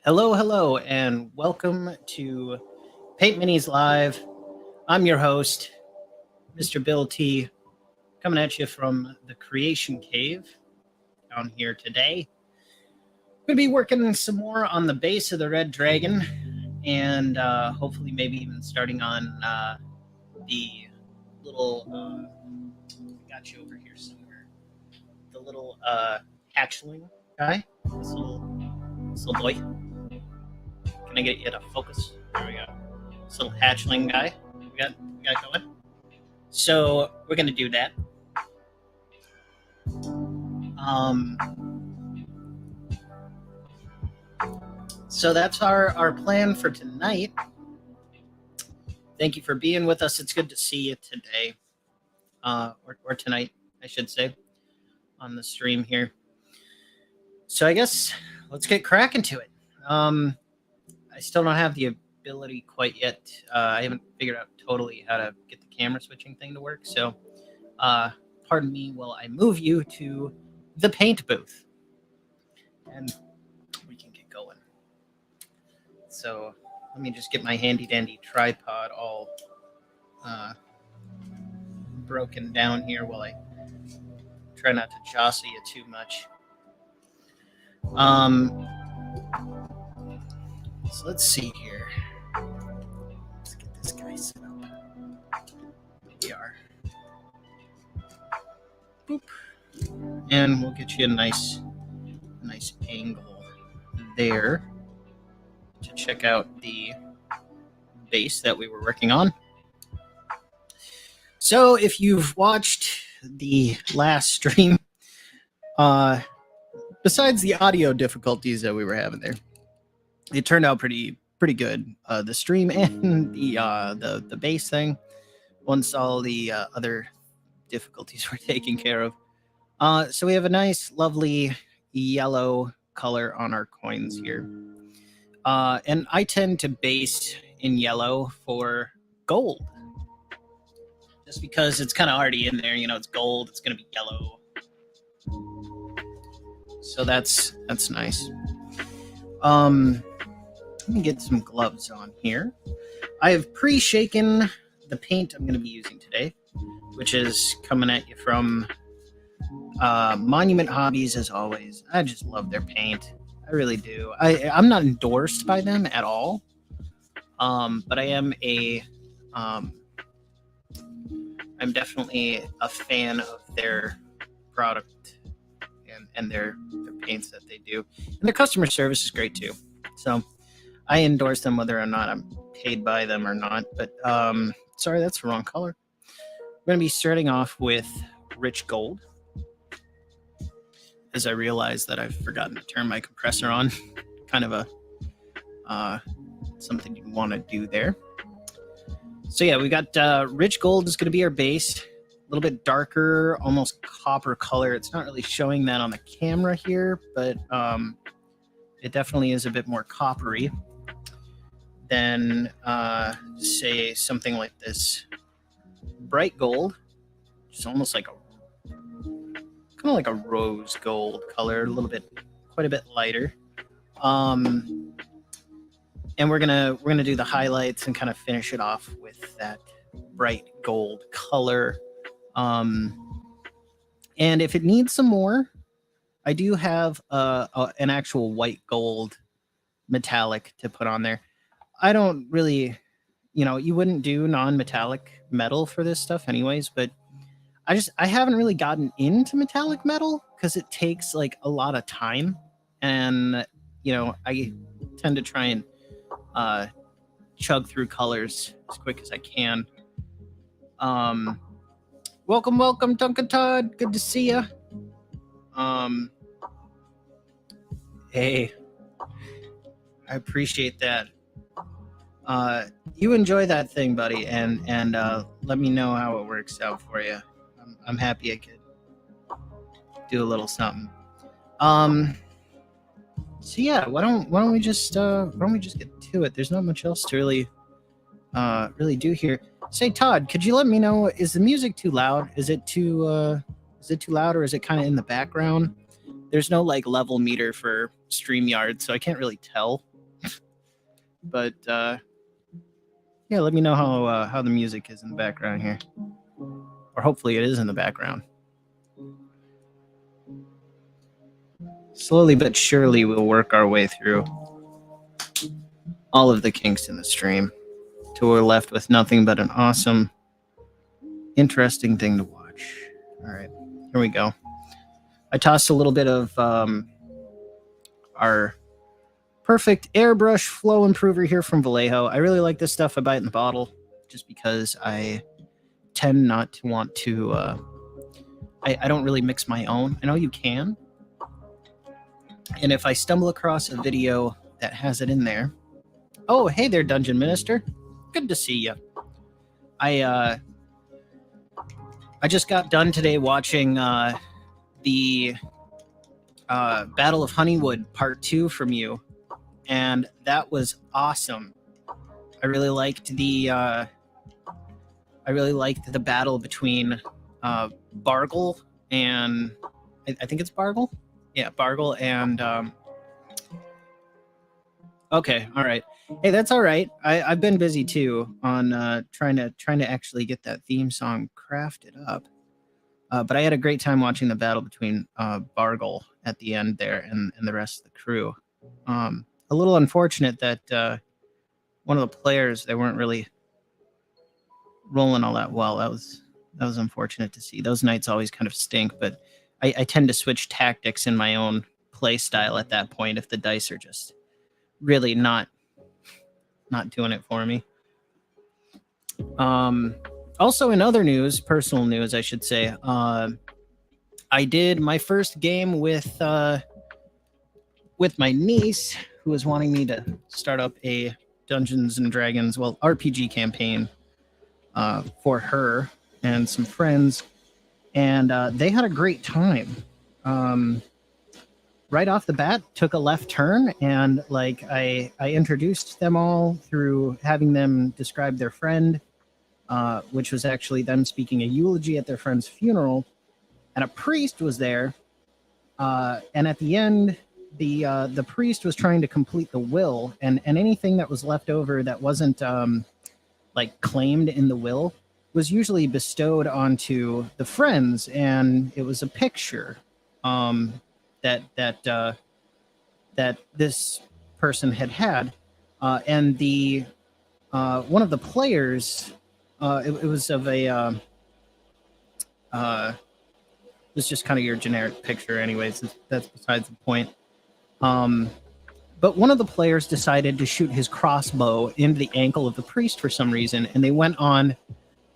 Hello, hello, and welcome to Paint Minis Live. I'm your host, Mr. Bill T, coming at you from the Creation Cave down here today. We're going to be working some more on the base of the Red Dragon, and hopefully maybe even starting on the little, got you over here somewhere, the little hatchling guy, this little boy. Can I get you to focus? There we go. This little hatchling guy we got going. So we're gonna do that. So that's our plan for tonight. Thank you for being with us. It's good to see you today, or tonight, I should say, on the stream here. So I guess let's get cracking to it. I still don't have the ability quite yet. I haven't figured out totally how to get the camera switching thing to work. So, pardon me while I move you to the paint booth, and we can get going. So let me just get my handy dandy tripod all broken down here while I try not to jostle you too much. So let's see here. Let's get this guy set up. Here we are. Boop. And we'll get you a nice angle there to check out the base that we were working on. So if you've watched the last stream, besides the audio difficulties that we were having there, it turned out pretty good. The stream and the base thing, once all the other difficulties were taken care of. So we have a nice, lovely yellow color on our coins here. And I tend to base in yellow for gold. Just because it's kind of already in there, it's gold, it's going to be yellow. So that's nice. Let me get some gloves on here. I have pre-shaken the paint I'm going to be using today, which is coming at you from Monument Hobbies, as always. I just love their paint. I really do. I'm not endorsed by them at all, but I am I'm definitely a fan of their product and their paints that they do. And their customer service is great too. So I endorse them whether or not I'm paid by them or not. But sorry, that's the wrong color. We're going to be starting off with Rich Gold, as I realize that I've forgotten to turn my compressor on. Kind of a something you want to do there. So yeah, we got Rich Gold is going to be our base. A little bit darker, almost copper color. It's not really showing that on the camera here, but it definitely is a bit more coppery than, say, something like this bright gold, which is almost like kind of like a rose gold color, quite a bit lighter. And we're gonna do the highlights and kind of finish it off with that bright gold color. And if it needs some more, I do have an actual white gold metallic to put on there. I don't really, you wouldn't do non-metallic metal for this stuff anyways, but I haven't really gotten into metallic metal because it takes like a lot of time, and I tend to try and chug through colors as quick as I can. Welcome, Duncan Todd. Good to see you. Hey, I appreciate that. You enjoy that thing, buddy, and let me know how it works out for you. I'm happy I could do a little something. So yeah, why don't we just get to it? There's not much else to really do here. Say, Todd, could you let me know, is the music too loud? Is it too loud, or is it kind of in the background? There's no like level meter for StreamYard, so I can't really tell. But yeah, let me know how the music is in the background here, or hopefully it is in the background. Slowly but surely, we'll work our way through all of the kinks in the stream till we're left with nothing but an awesome, interesting thing to watch. All right, here we go. I tossed a little bit of our perfect airbrush flow improver here from Vallejo. I really like this stuff. I buy it in the bottle just because I tend not to want to. I don't really mix my own. I know you can. And if I stumble across a video that has it in there. Oh, hey there, Dungeon Minister. Good to see you. I just got done today watching the Battle of Honeywood Part 2 from you, and that was awesome. I really liked the battle between Bargle and I think it's Bargle. Yeah, Bargle and okay, all right. Hey, that's all right. I've been busy too on trying to actually get that theme song crafted up. But I had a great time watching the battle between Bargle at the end there and the rest of the crew. A little unfortunate that one of the players, they weren't really rolling all that well. That was unfortunate to see. Those nights always kind of stink, but I tend to switch tactics in my own play style at that point if the dice are just really not doing it for me. Also, in other news, personal news, I should say, I did my first game with my niece, who was wanting me to start up a Dungeons and Dragons, RPG campaign for her and some friends, and they had a great time. Right off the bat, took a left turn, and I introduced them all through having them describe their friend, which was actually them speaking a eulogy at their friend's funeral, and a priest was there, and at the end, the priest was trying to complete the will, and anything that was left over that wasn't claimed in the will was usually bestowed onto the friends, and it was a picture that this person had, and the one of the players, it was of a it was just kind of your generic picture, anyways. That's besides the point. But one of the players decided to shoot his crossbow into the ankle of the priest for some reason, and they went on.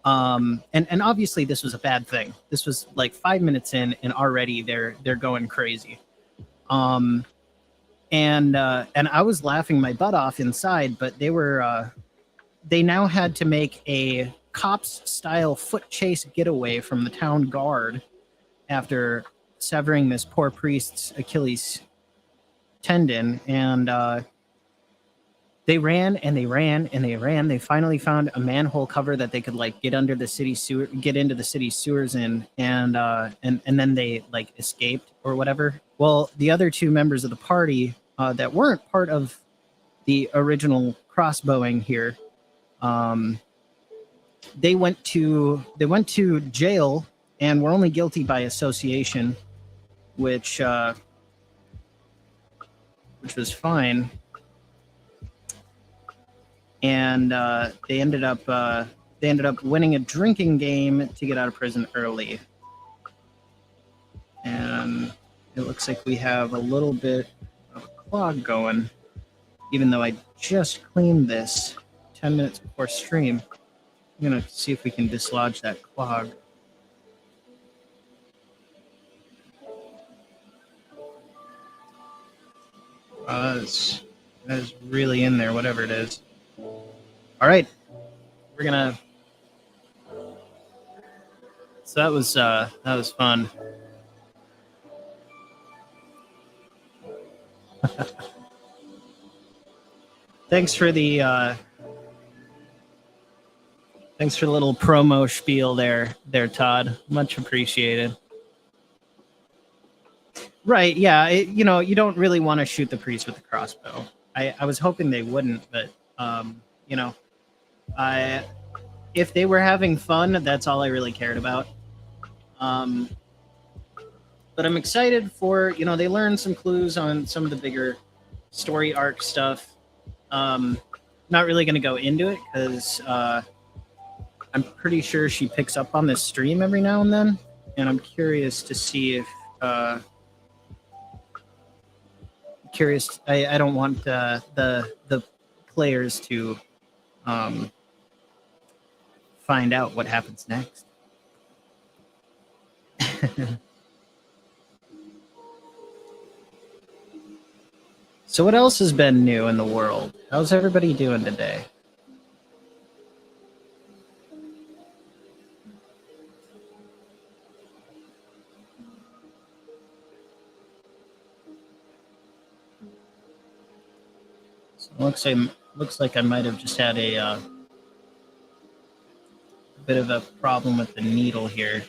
And obviously this was a bad thing. This was like 5 minutes in, and already they're going crazy. And I was laughing my butt off inside, but they now had to make a cops style foot chase getaway from the town guard after severing this poor priest's Achilles tendon, and they ran and they ran and they ran. They finally found a manhole cover that they could get under the city sewer, get into the city sewers in, and then they escaped or whatever. Well, the other two members of the party that weren't part of the original crossbowing here, they went to jail and were only guilty by association, which was fine. And they ended up winning a drinking game to get out of prison early. And it looks like we have a little bit of a clog going, even though I just cleaned this 10 minutes before stream. I'm gonna see if we can dislodge that clog. That is really in there, whatever it is. All right, we're gonna. So that was fun. Thanks for the little promo spiel there, Todd. Much appreciated. Right, yeah. You don't really want to shoot the priest with a crossbow. I was hoping they wouldn't, but You know, I if they were having fun, that's all I really cared about. Um, but I'm excited for they learned some clues on some of the bigger story arc stuff. Not really going to go into it because I'm pretty sure she picks up on this stream every now and then, and I'm curious to see if I don't want the players to find out what happens next. So what else has been new in the world? How's everybody doing today? So looks like I might have just had a bit of a problem with the needle here.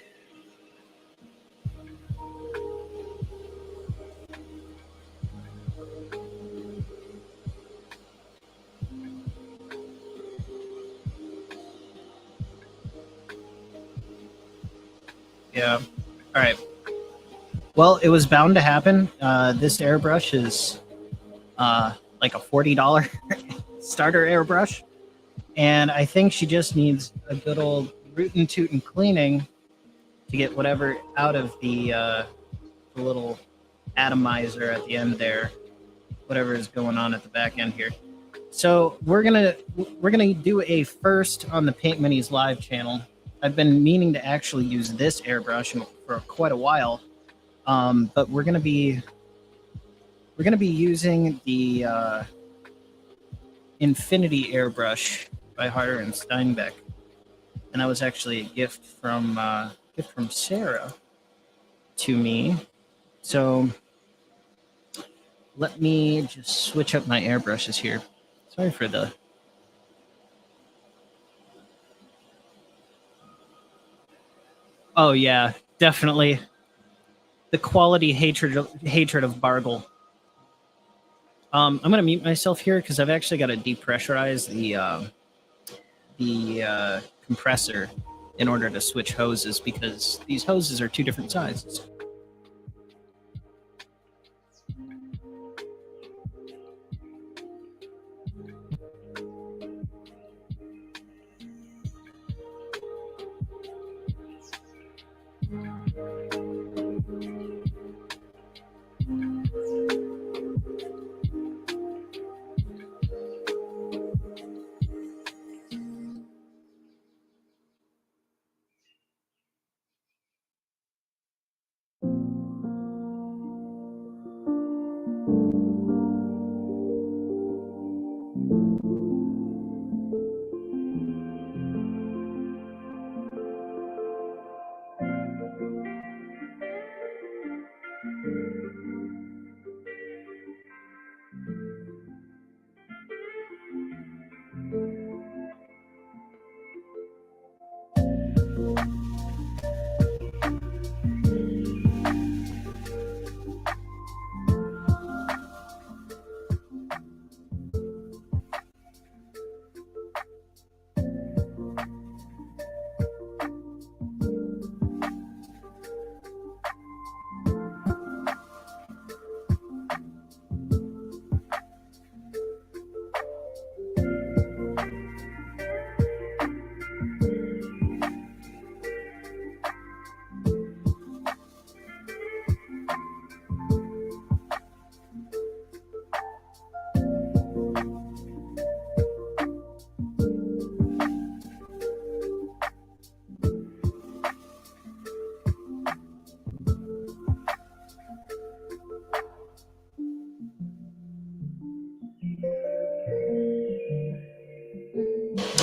Yeah. All right. Well, it was bound to happen. This airbrush is like a $40 starter airbrush, and I think she just needs a good old rootin' tootin' cleaning to get whatever out of the little atomizer at the end there, whatever is going on at the back end here. So we're gonna do a first on the Paint Minis live channel. I've been meaning to actually use this airbrush for quite a while, but we're gonna be using the Infinity airbrush by Harder and Steinbeck, and that was actually a gift from Sarah to me. So let me just switch up my airbrushes here. Sorry for the... Oh yeah, definitely. The quality hatred of Bargle. I'm gonna mute myself here because I've actually got to depressurize the compressor in order to switch hoses, because these hoses are two different sizes.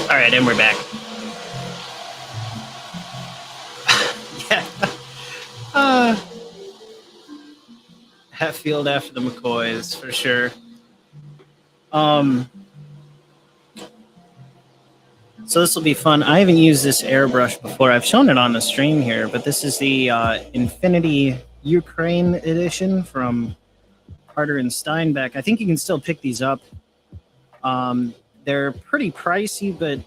All right, and we're back. Yeah. Hatfield after the McCoys, for sure. So this will be fun. I haven't used this airbrush before. I've shown it on the stream here, but this is the Infinity Ukraine edition from Harder and Steinbeck. I think you can still pick these up. They're pretty pricey, but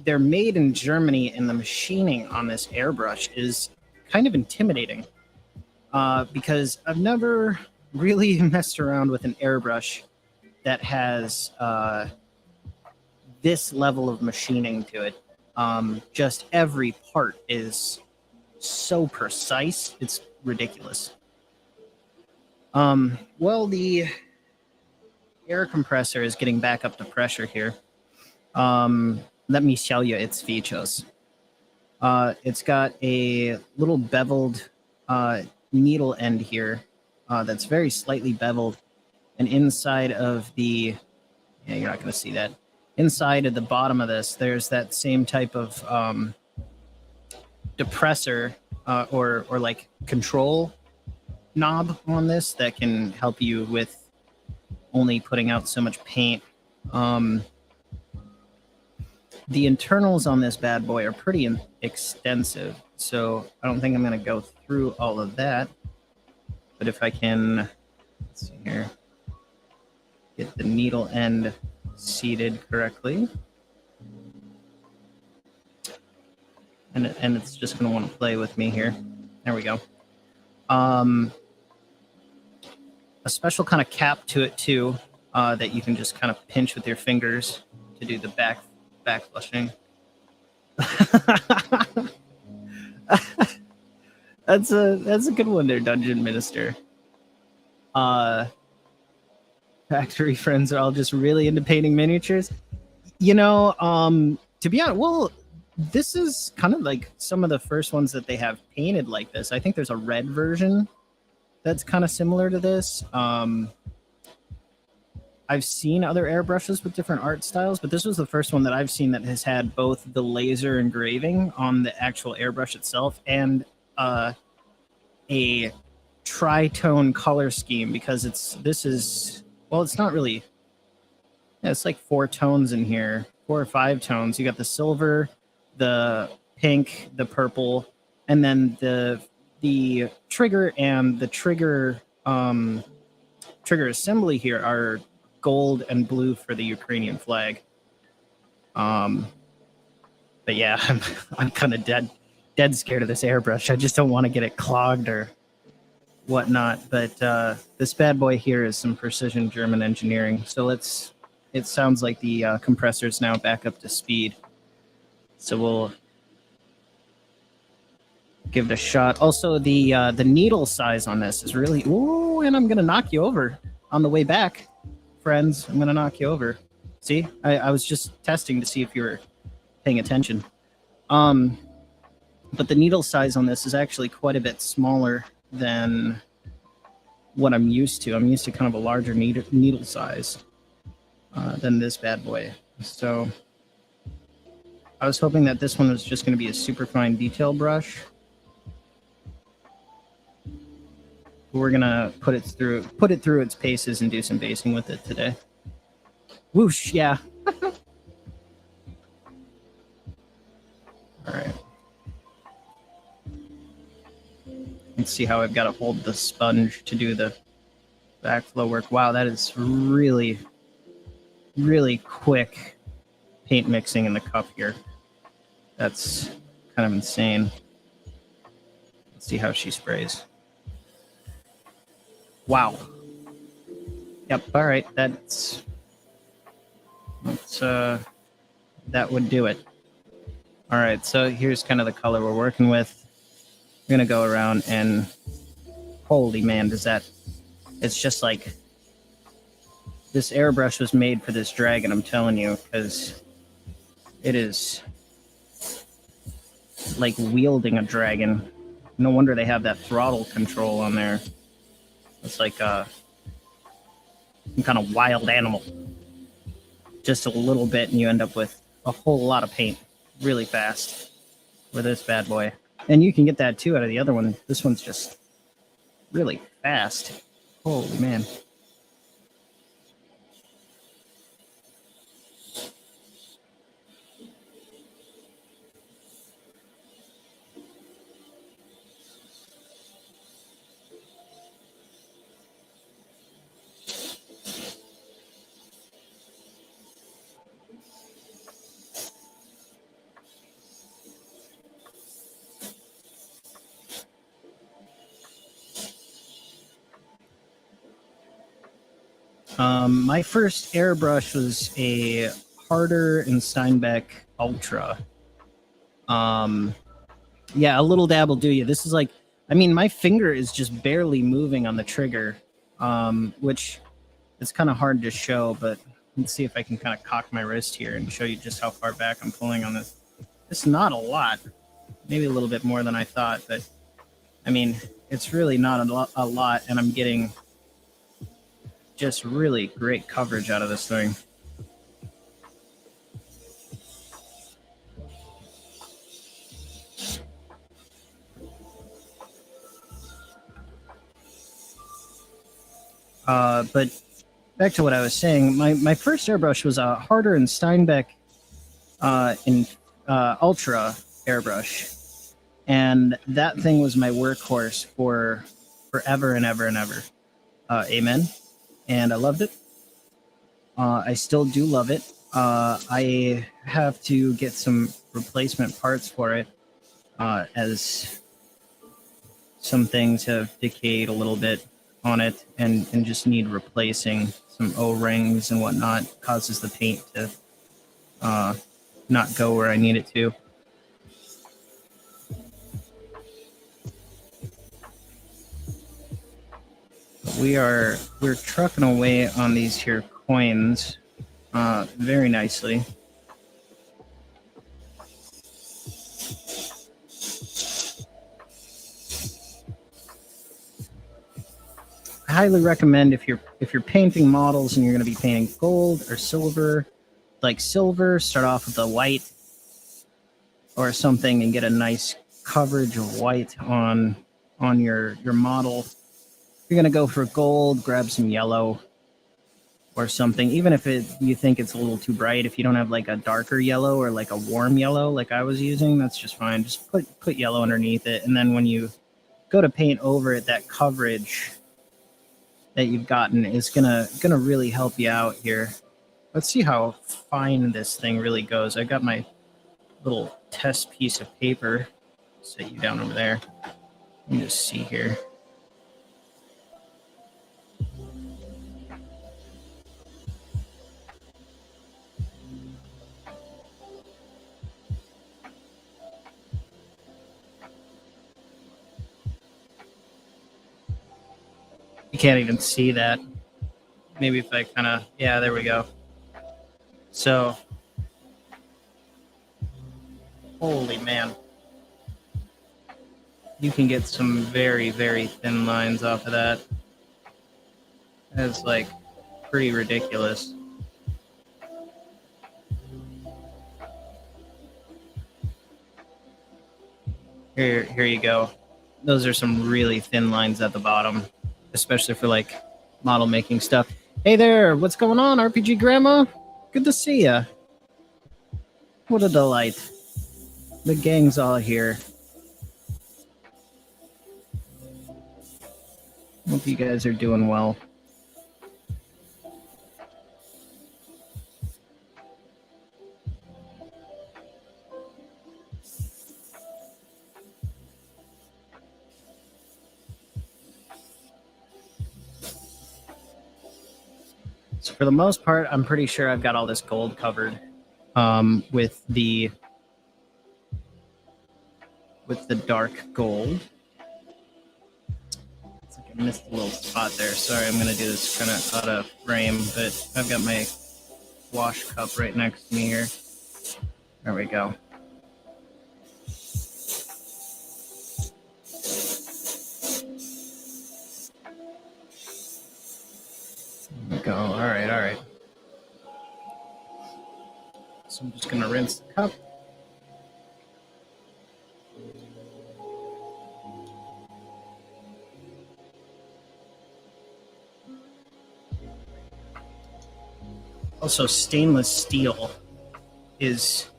they're made in Germany, and the machining on this airbrush is kind of intimidating because I've never really messed around with an airbrush that has this level of machining to it. Just every part is so precise, it's ridiculous. Well, the air compressor is getting back up to pressure here. Let me show you its features. It's got a little beveled needle end here that's very slightly beveled, and inside of the you're not going to see that. Inside of the bottom of this, there's that same type of depressor or like control knob on this that can help you with only putting out so much paint. The internals on this bad boy are pretty extensive, so I don't think I'm going to go through all of that. But if I can, let's see here, get the needle end seated correctly. And it's just going to want to play with me here. There we go. A special kind of cap to it too, that you can just kind of pinch with your fingers to do the back flushing. That's a good one there, Dungeon Minister. Factory friends are all just really into painting miniatures. You know, to be honest, well, this is kind of like some of the first ones that they have painted like this. I think there's a red version that's kind of similar to this. I've seen other airbrushes with different art styles, but this was the first one that I've seen that has had both the laser engraving on the actual airbrush itself and a tritone color scheme, because it's not really, yeah, it's like 4 tones in here, 4 or 5 tones. You got the silver, the pink, the purple, and then the trigger and the trigger assembly here are gold and blue for the Ukrainian flag. But yeah, I'm kind of dead scared of this airbrush. I just don't want to get it clogged or whatnot. But this bad boy here is some precision German engineering. So it sounds like the compressor is now back up to speed. So we'll give it a shot. Also, the needle size on this is really, ooh, and I'm gonna knock you over on the way back, friends. I'm gonna knock you over. See, I was just testing to see if you were paying attention. But the needle size on this is actually quite a bit smaller than what I'm used to. I'm used to kind of a larger needle size than this bad boy. So I was hoping that this one was just going to be a super fine detail brush. We're gonna put it through its paces and do some basing with it today. Whoosh, yeah. All right. Let's see how I've got to hold the sponge to do the backflow work. Wow, that is really, really quick paint mixing in the cup here. That's kind of insane. Let's see how she sprays. Wow. Yep, all right, that would do it. All right, so here's kind of the color we're working with. We're gonna go around and holy man, it's just like this airbrush was made for this dragon, I'm telling you, because it is like wielding a dragon. No wonder they have that throttle control on there. It's like some kind of wild animal. Just a little bit and you end up with a whole lot of paint really fast with this bad boy. And you can get that too out of the other one. This one's just really fast. Holy man. My first airbrush was a Harder and Steinbeck Ultra. Yeah, a little dab will do you. This is like, I mean, my finger is just barely moving on the trigger, which it's kind of hard to show, but let's see if I can kind of cock my wrist here and show you just how far back I'm pulling on this. It's not a lot, maybe a little bit more than I thought, but I mean, it's really not a lot, and I'm getting just really great coverage out of this thing. But back to what I was saying, my first airbrush was a Harder and Steinbeck Ultra airbrush, and that thing was my workhorse for forever and ever and ever. Amen. And I loved it. I still do love it. I have to get some replacement parts for it, as some things have decayed a little bit on it and just need replacing. Some O-rings and whatnot causes the paint to not go where I need it to. We're trucking away on these here coins very nicely. I highly recommend if you're painting models and you're going to be painting gold or silver, like silver, start off with a white or something and get a nice coverage of white on your model. If you're going to go for gold, grab some yellow or something. Even if you think it's a little too bright, if you don't have like a darker yellow or like a warm yellow like I was using, that's just fine. Just put yellow underneath it, and then when you go to paint over it, that coverage that you've gotten is gonna really help you out here. Let's see how fine this thing really goes. I got my little test piece of paper. Set you down over there. Let me just see here. You can't even see that. Maybe if I kind of, yeah, there we go. So, holy man. You can get some very, very thin lines off of that. That's like pretty ridiculous. Here you go. Those are some really thin lines at the bottom, especially for like model making stuff. Hey there, what's going on, RPG Grandma? Good to see ya. What a delight. The gang's all here. Hope you guys are doing well. So for the most part, I'm pretty sure I've got all this gold covered with the dark gold. It's like I missed a little spot there. Sorry, I'm going to do this kind of out of frame, but I've got my wash cup right next to me here. There we go. There we go. All right. So I'm just going to rinse the cup. Also, stainless steel is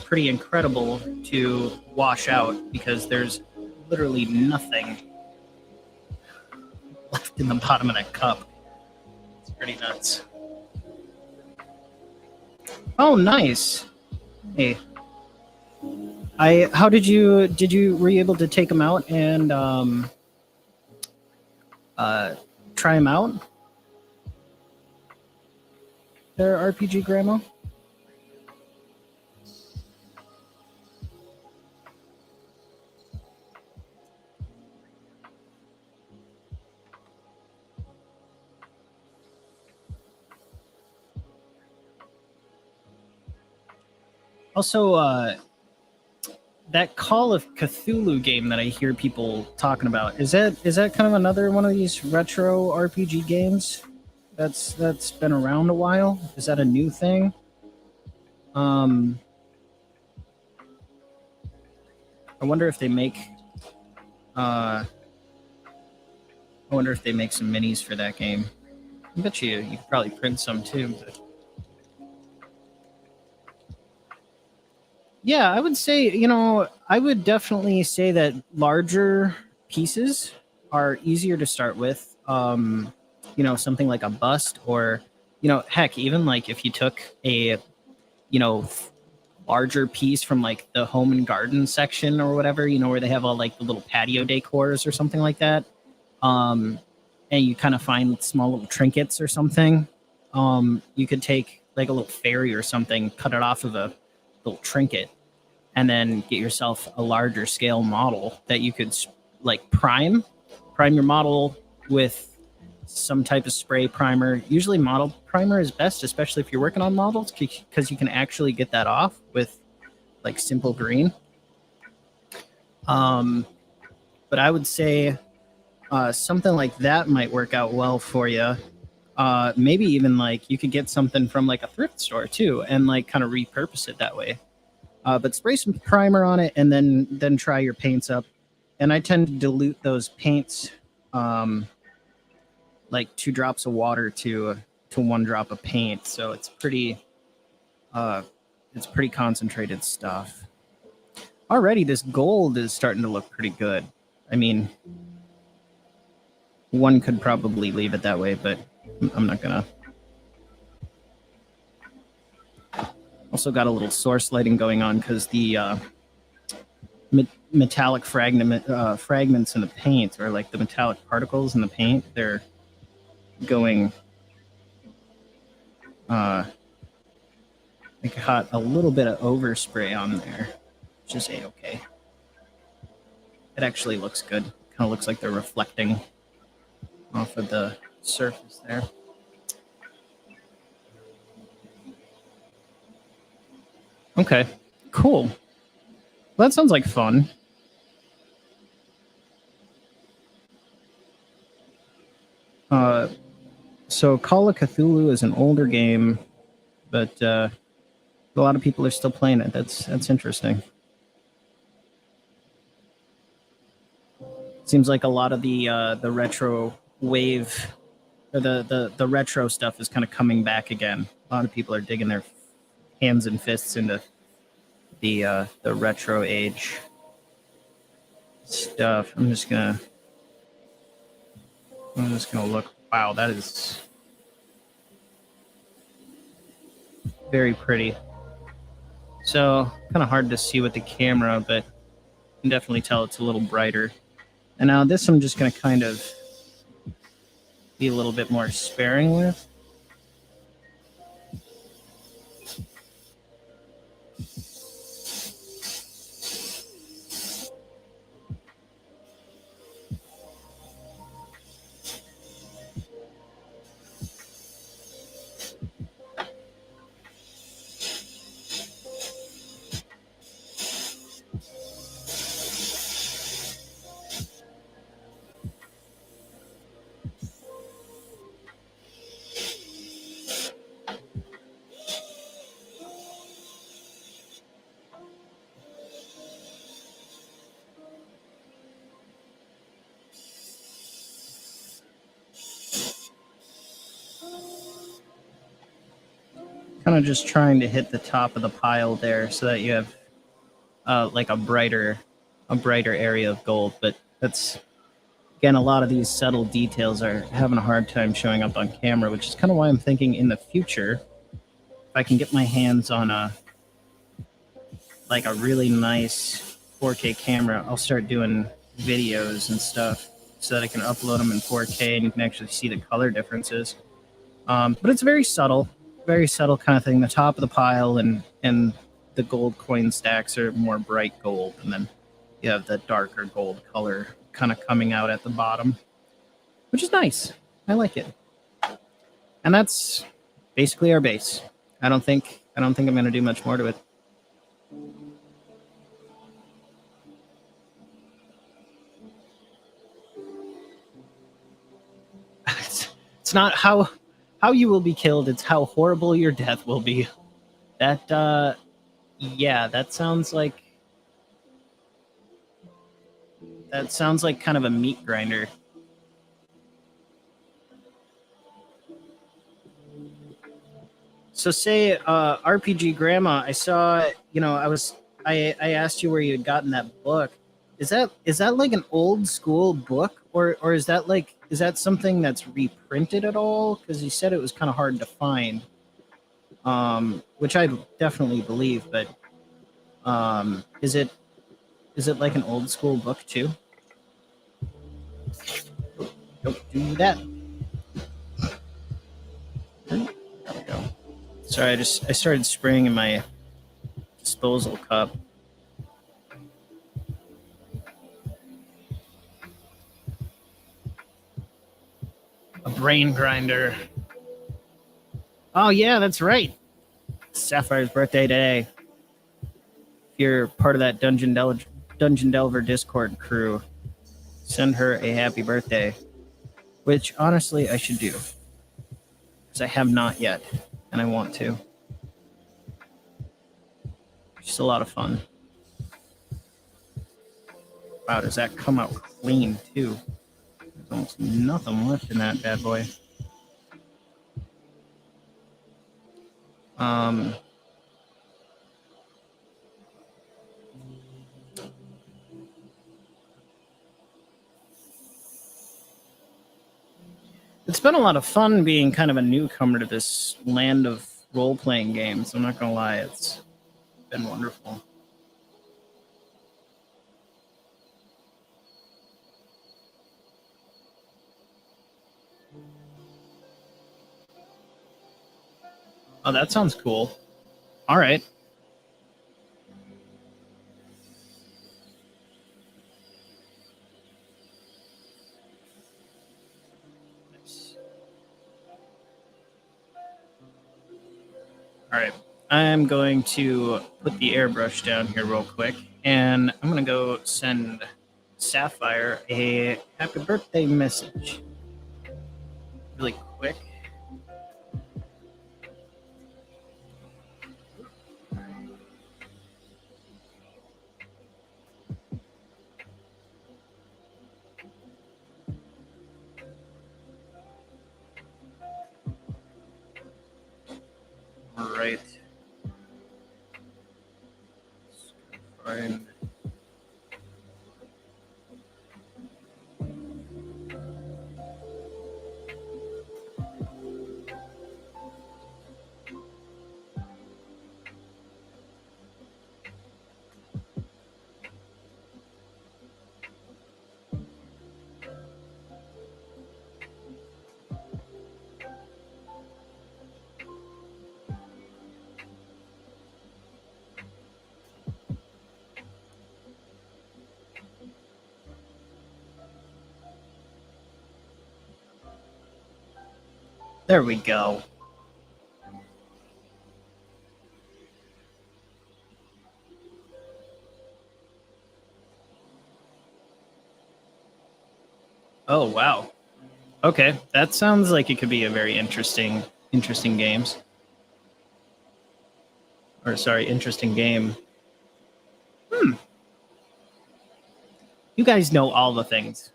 pretty incredible to wash out because there's literally nothing left in the bottom of that cup. It's pretty nuts. Oh, nice. Hey, were you able to take them out and try them out? their RPG Grandma? Also, that Call of Cthulhu game that I hear people talking about, is that kind of another one of these retro RPG games that's been around a while? Is that a new thing? I wonder if they make I wonder if they make some minis for that game. I bet you could probably print some too. But... yeah, I would say, I would definitely say that larger pieces are easier to start with. Something like a bust, or, heck, even like if you took a, larger piece from like the home and garden section or whatever, where they have all like the little patio decors or something like that. And you kind of find small little trinkets or something. You could take like a little fairy or something, cut it off of a little trinket, and then get yourself a larger scale model that you could like prime your model with some type of spray primer. Usually model primer is best, especially if you're working on models, because you can actually get that off with like simple green. But I would say something like that might work out well for you. Maybe even like you could get something from like a thrift store too, and like kind of repurpose it that way. But spray some primer on it, and then try your paints up. And I tend to dilute those paints, like 2 drops of water to 1 drop of paint. So it's pretty concentrated stuff. Already, this gold is starting to look pretty good. I mean, one could probably leave it that way, but I'm not gonna. Also got a little source lighting going on because the metallic fragments in the paint, or like the metallic particles in the paint, they're going I got a little bit of overspray on there, which is a-okay. It actually looks good. Kind of looks like they're reflecting off of the surface there. Okay, cool. Well, that sounds like fun. So Call of Cthulhu is an older game, but a lot of people are still playing it. That's interesting. Seems like a lot of the retro wave, or the retro stuff is kind of coming back again. A lot of people are digging their hands and fists into the retro age stuff. I'm just gonna look. Wow, that is very pretty. So kind of hard to see with the camera, but you can definitely tell it's a little brighter. And now this I'm just going to kind of be a little bit more sparing with. Kind of just trying to hit the top of the pile there so that you have like a brighter area of gold. But that's, again, a lot of these subtle details are having a hard time showing up on camera, which is kind of why I'm thinking in the future, if I can get my hands on a really nice 4K camera, I'll start doing videos and stuff so that I can upload them in 4K and you can actually see the color differences. But it's very subtle. very subtle kind of thing. The top of the pile and the gold coin stacks are more bright gold, and then you have the darker gold color kind of coming out at the bottom, which is nice. I like it. And that's basically our base. I don't think I'm going to do much more to it. It's not how you will be killed, it's how horrible your death will be. That yeah, that sounds like kind of a meat grinder. So say RPG Grandma, I saw, I asked you where you had gotten that book. Is that like an old school book, or is that something that's reprinted at all? Because you said it was kind of hard to find, which I definitely believe. But is it like an old school book too? Don't do that. There we go. Sorry, I started spraying in my disposal cup. A brain grinder. Oh yeah, that's right. Sapphire's birthday today. If you're part of that Dungeon Delver Discord crew, send her a happy birthday. Which honestly I should do, because I have not yet, and I want to. Just a lot of fun. Wow, does that come out clean too? There's almost nothing left in that bad boy. It's been a lot of fun being kind of a newcomer to this land of role-playing games. I'm not gonna lie, it's been wonderful. Oh, that sounds cool. All right. Nice. All right. I'm going to put the airbrush down here real quick, and I'm going to go send Sapphire a happy birthday message. Really quick. All right. Find. There we go. Oh wow. Okay, that sounds like it could be a very interesting games. Or sorry, interesting game. You guys know all the things.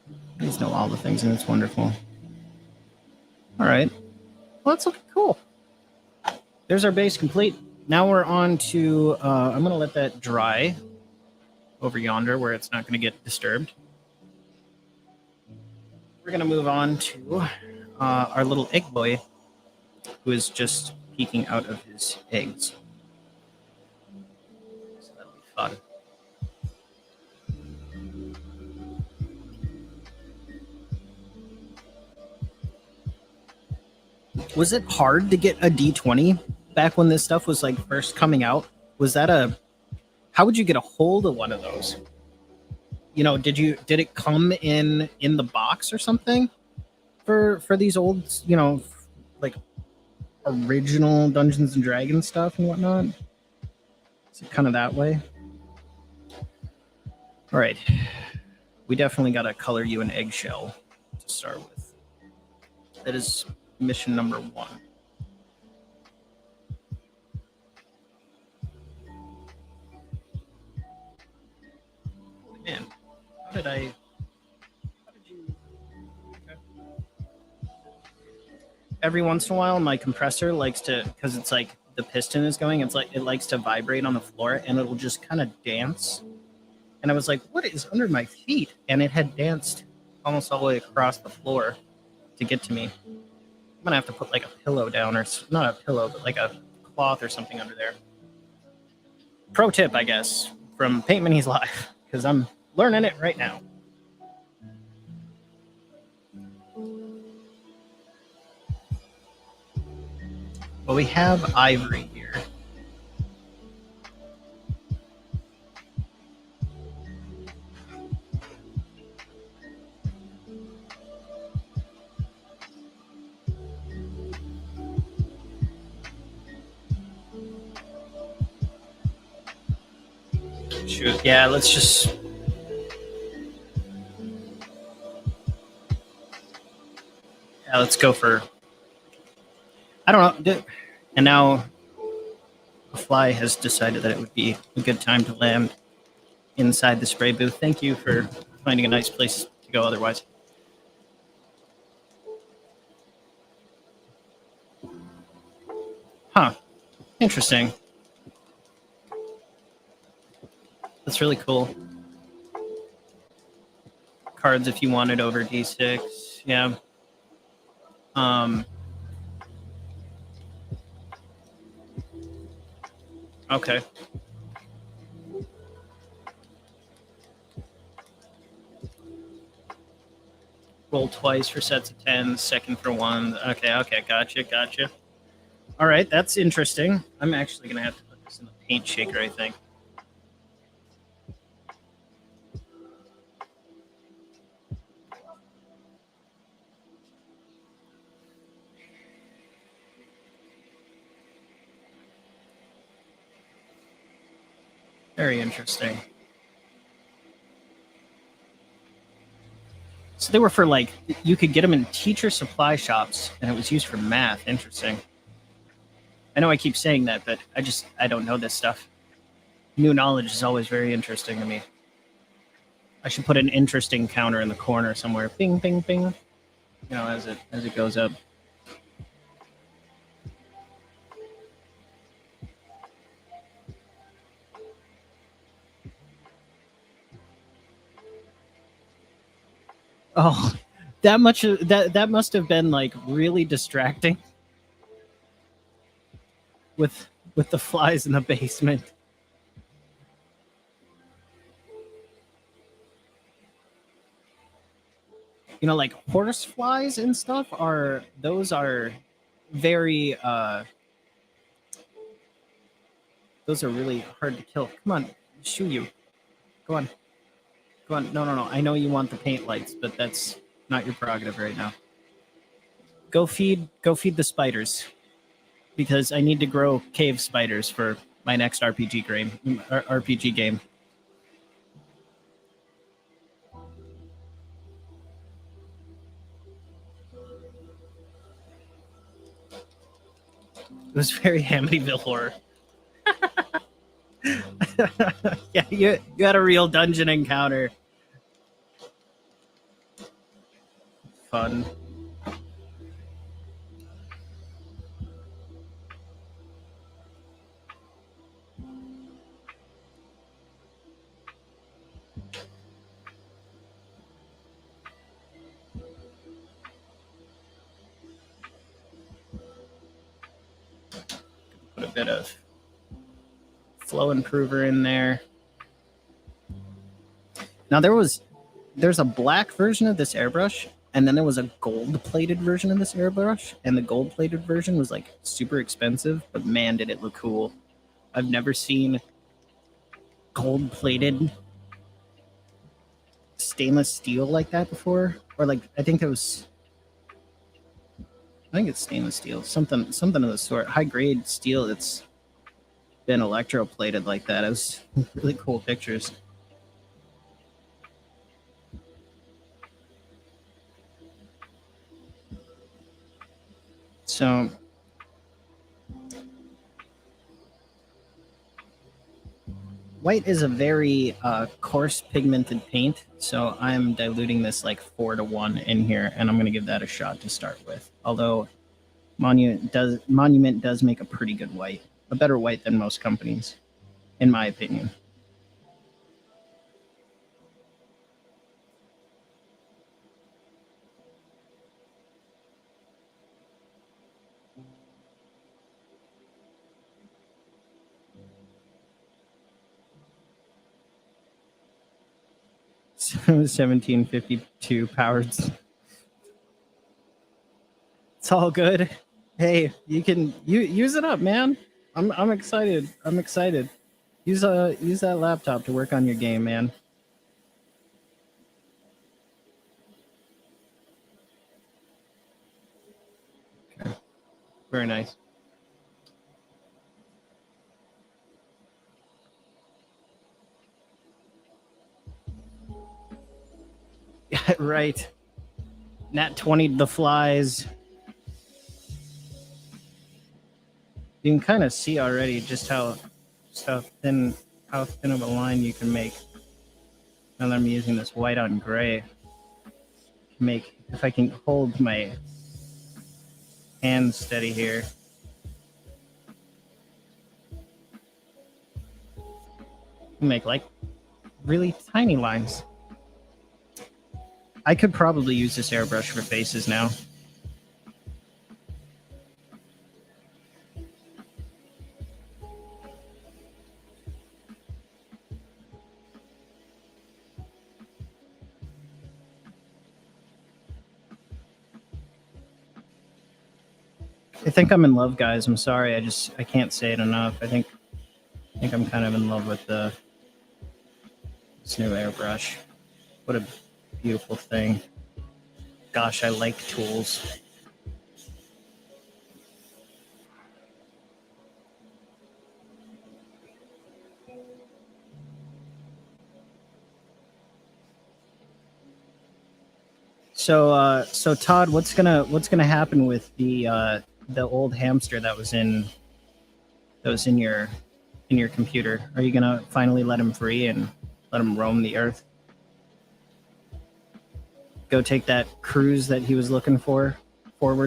You guys know all the things, and it's wonderful. All right. Well, that's looking cool. There's our base complete. Now we're on to. I'm going to let that dry over yonder where it's not going to get disturbed. We're going to move on to our little egg boy, who is just peeking out of his eggs. So that'll be fun. Was it hard to get a D20 back when this stuff was like first coming out? Was that a how would you get a hold of one of those? You know, did it come in the box or something for these old, you know, like original Dungeons and Dragons stuff and whatnot? Is it kind of that way? All right. We definitely got to color you an eggshell to start with. That is mission number 1. Man, how did you? Okay. Every once in a while, my compressor likes to, because it's like the piston is going, it's like it likes to vibrate on the floor and it'll just kind of dance. And I was like, what is under my feet? And it had danced almost all the way across the floor to get to me. I'm going to have to put like a pillow down, or not a pillow, but like a cloth or something under there. Pro tip, I guess, from Paint Minis Live, because I'm learning it right now. Well, we have ivory here. Shoot. Yeah, let's just... Yeah, let's go for... I don't know. And now the fly has decided that it would be a good time to land inside the spray booth. Thank you for finding a nice place to go otherwise. Huh. Interesting. That's really cool. Cards if you wanted over D6. Yeah. Okay. Roll twice for sets of 10, second for 1. Okay, gotcha. All right, that's interesting. I'm actually going to have to put this in the paint shaker, I think. Very interesting. So they were for like, you could get them in teacher supply shops, and it was used for math. Interesting. I know I keep saying that, but I don't know this stuff. New knowledge is always very interesting to me. I should put an interesting counter in the corner somewhere. Bing, bing, bing. You know, as it goes up. Oh, that must have been like really distracting with the flies in the basement. You know, like horse flies and stuff are very those are really hard to kill. Come on, shoo you. Go on. Go on. No. I know you want the paint lights, but that's not your prerogative right now. Go feed the spiders, because I need to grow cave spiders for my next RPG game. It was very Amityville horror. Yeah, you had a real dungeon encounter. Fun. Put a bit of flow improver in there. Now there's a black version of this airbrush. And then there was a gold-plated version of this airbrush, and the gold-plated version was like super expensive, but man, did it look cool. I've never seen gold-plated stainless steel like that before. Or like I think it's stainless steel, something of the sort. High grade steel that's been electroplated like that. It was really cool pictures. So white is a very coarse pigmented paint, so I'm diluting this like 4-to-1 in here, and I'm going to give that a shot to start with. Although Monument does make a pretty good white, a better white than most companies, in my opinion. So 1752 powered. It's all good. Hey, you can use it up, man. I'm excited. I'm excited. Use that laptop to work on your game, man. Okay. Very nice. Yeah, right. Nat 20 the flies. You can kind of see already just how thin of a line you can make. Now that I'm using this white on gray, make if I can hold my hand steady here. Make like really tiny lines. I could probably use this airbrush for faces now. I think I'm in love, guys. I'm sorry. I can't say it enough. I think I'm kind of in love with this new airbrush. What a beautiful thing. Gosh, I like tools. So Todd, what's gonna happen with the old hamster that was in your computer? Are you gonna finally let him free and let him roam the earth? Go take that cruise that he was looking forward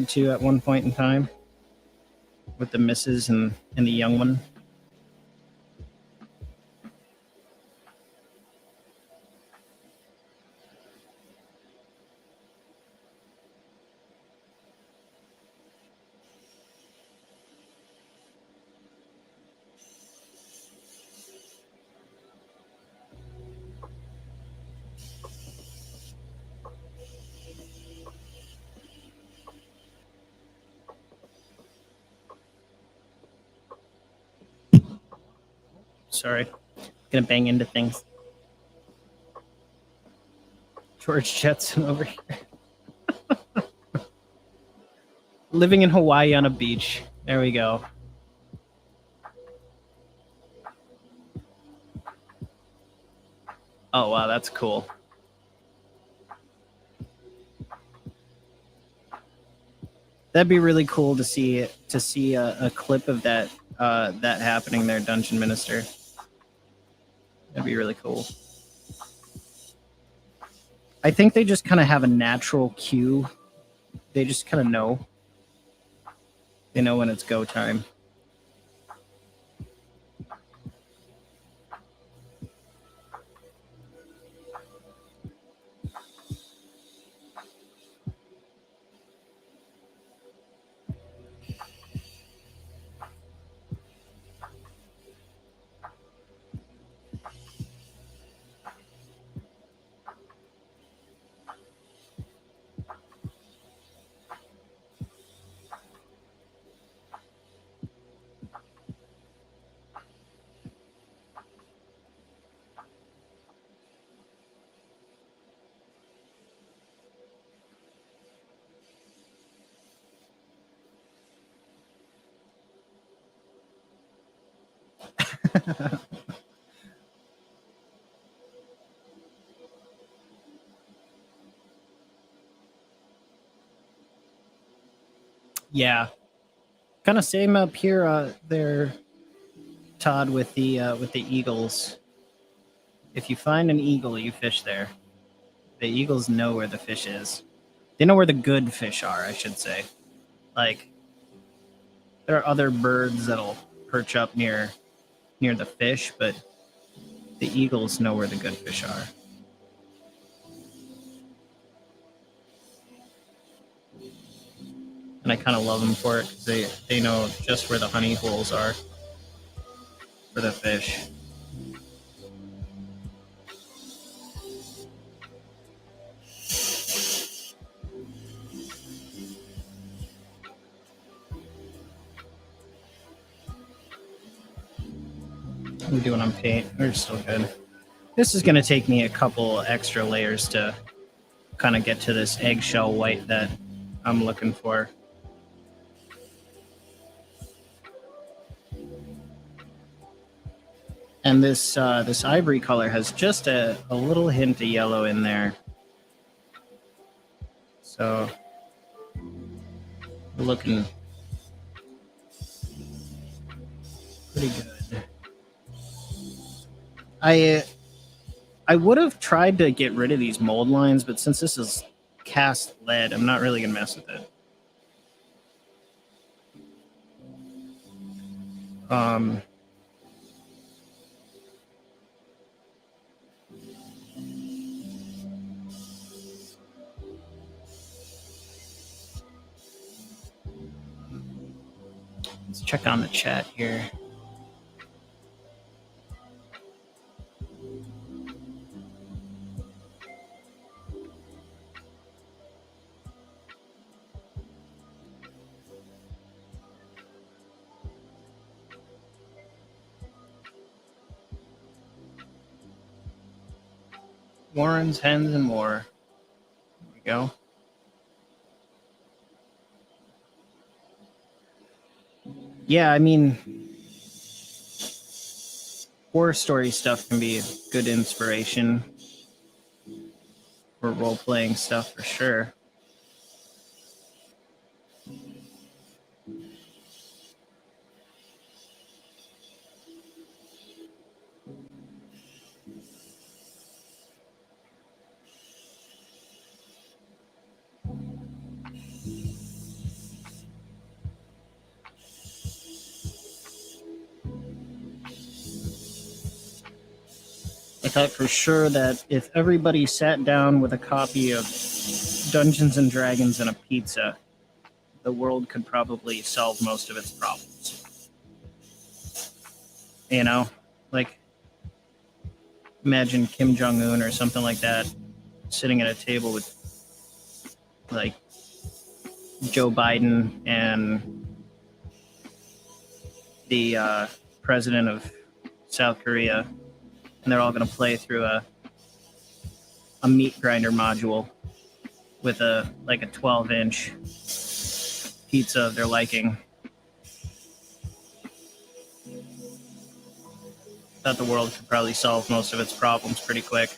to at one point in time with the missus and the young one. Sorry, gonna bang into things. George Jetson over here. Living in Hawaii on a beach. There we go. Oh wow, that's cool. That'd be really cool to see a clip of that that happening there, Dungeon Minister. That'd be really cool. I think they just kind of have a natural cue. They just kind of know. They know when it's go time. Yeah, kind of same up here. There, Todd, with the eagles. If you find an eagle, you fish there. The eagles know where the fish is. They know where the good fish are, I should say. Like, there are other birds that'll perch up near the fish, but the eagles know where the good fish are. And I kind of love them for it because they know just where the honey holes are for the fish. We're doing on paint. We're still good. This is going to take me a couple extra layers to kind of get to this eggshell white that I'm looking for. And this ivory color has just a little hint of yellow in there. So we're looking pretty good. I would have tried to get rid of these mold lines, but since this is cast lead, I'm not really going to mess with it. Let's check on the chat here. Warrens, hens, and more. There we go. Yeah, I mean, horror story stuff can be a good inspiration for role-playing stuff for sure. I thought for sure that if everybody sat down with a copy of Dungeons and Dragons and a pizza, the world could probably solve most of its problems. You know, like imagine Kim Jong-un or something like that sitting at a table with like Joe Biden and the president of South Korea, and they're all going to play through a meat grinder module with a 12-inch pizza of their liking. Thought the world could probably solve most of its problems pretty quick.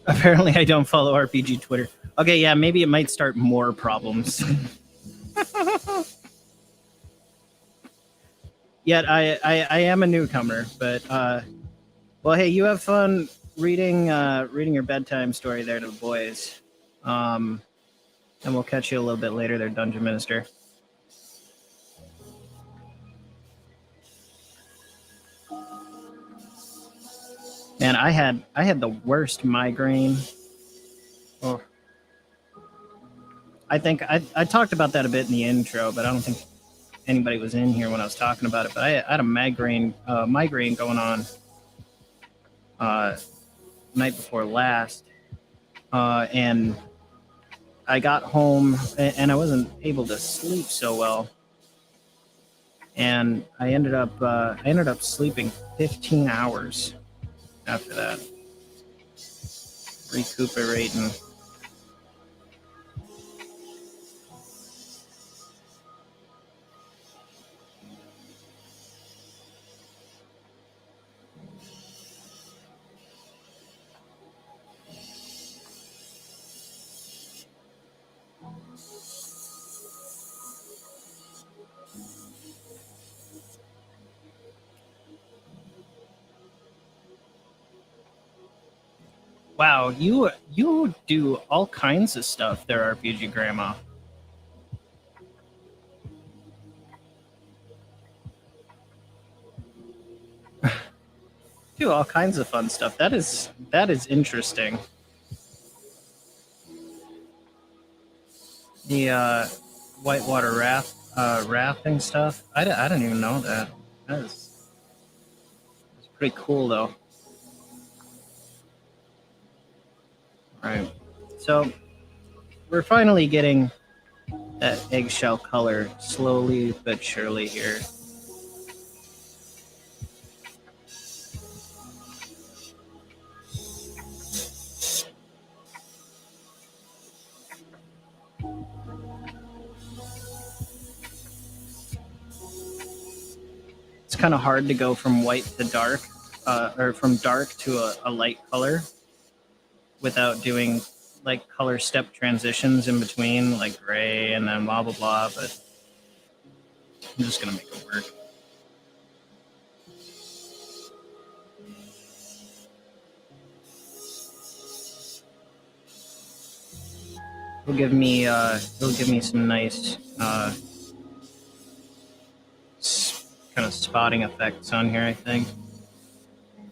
Apparently, I don't follow RPG Twitter. Okay, yeah, maybe it might start more problems. Yet I am a newcomer, but well, hey, you have fun reading your bedtime story there to the boys, and we'll catch you a little bit later there, Dungeon Minister. Man, I had the worst migraine. Oh. I think I talked about that a bit in the intro, but I don't think anybody was in here when I was talking about it. But I had a migraine going on night before last, and I got home and I wasn't able to sleep so well. and I ended up sleeping 15 hours after that, recuperating. Wow, you do all kinds of stuff there, RPG Grandma. Do all kinds of fun stuff. That is interesting. The whitewater rafting stuff. I don't even know that. That's pretty cool though. All right, so we're finally getting that eggshell color slowly but surely here. It's kind of hard to go from white to dark, or from dark to a light color without doing like color step transitions in between, like gray and then blah blah blah. But I'm just gonna make it work. It'll give me some nice kind of spotting effects on here. I think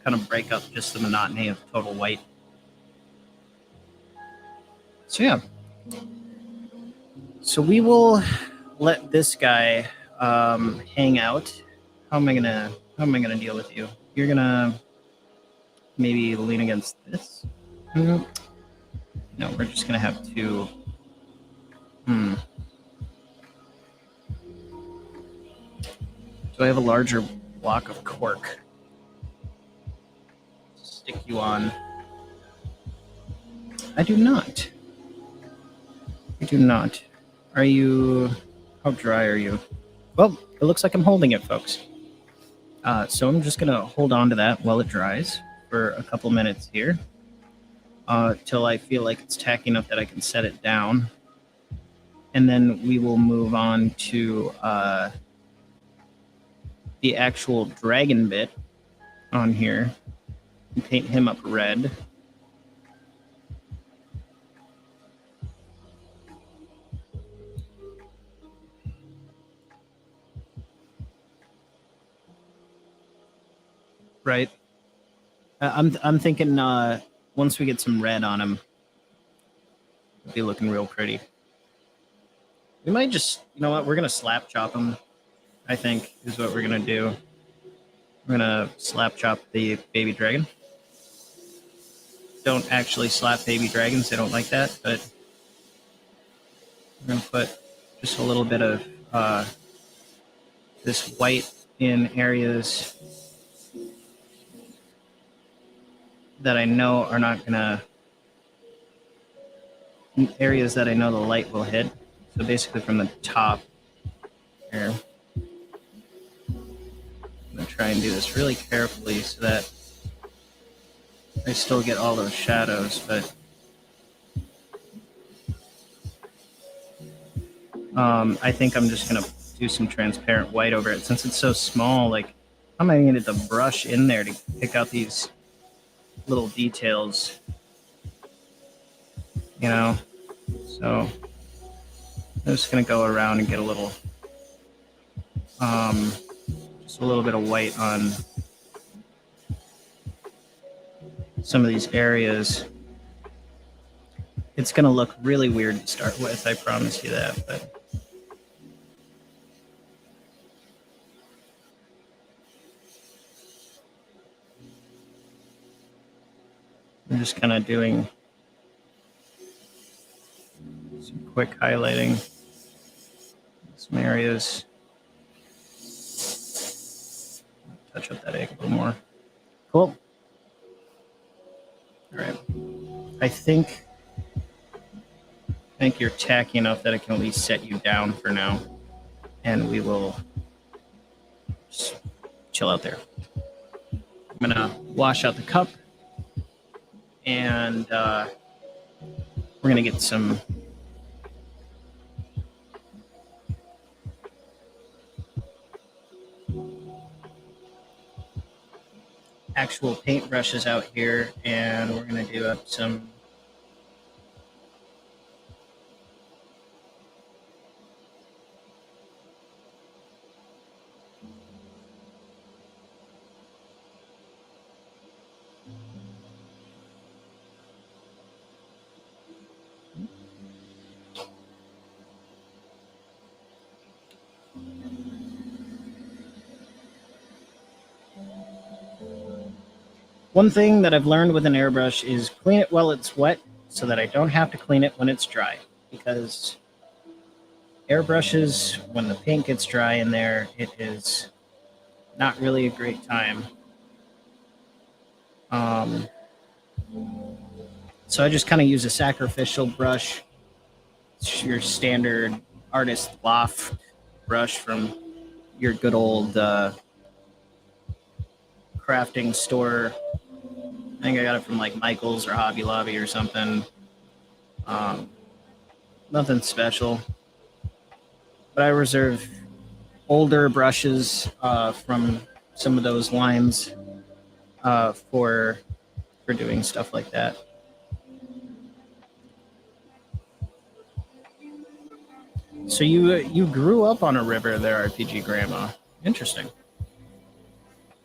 kind of break up just the monotony of total white. So yeah, so we will let this guy hang out. How am I gonna deal with you? You're gonna maybe lean against this. No, we're just gonna have two. Do I have a larger block of cork? Stick you on. I do not. I do not. Are you... How dry are you? Well, it looks like I'm holding it, folks. So I'm just going to hold on to that while it dries for a couple minutes here. Till I feel like it's tacky enough that I can set it down. And then we will move on to the actual dragon bit on here and paint him up red. Right. I'm thinking once we get some red on him, it'll be looking real pretty. We might just, you know what, we're gonna slap chop him. I think is what we're gonna do. We're gonna slap chop the baby dragon. Don't actually slap baby dragons; they don't like that. But we're gonna put just a little bit of this white in areas that I know are not gonna, areas that I know the light will hit. So basically from the top here. I'm gonna try and do this really carefully so that I still get all those shadows, but I think I'm just gonna do some transparent white over it since it's so small. Like, how am I gonna get the brush in there to pick out these little details? You know, so I'm just gonna go around and get a little, just a little bit of white on some of these areas. It's gonna look really weird to start with, I promise you that, but I'm just kind of doing some quick highlighting some areas. touch up that egg a little more. Cool. All right. I think you're tacky enough that I can at least set you down for now, and we will just chill out there. I'm gonna wash out the cup, and we're gonna get some actual paint brushes out here, and we're gonna do up some One thing that I've learned with an airbrush is clean it while it's wet so that I don't have to clean it when it's dry, because airbrushes, when the paint gets dry in there, it is not really a great time. So I just kind of use a sacrificial brush. It's your standard artist loft brush from your good old crafting store. I think I got it from like Michael's or Hobby Lobby or something. Nothing special. But I reserve older brushes from some of those lines for doing stuff like that. So you grew up on a river there, RPG Grandma. Interesting.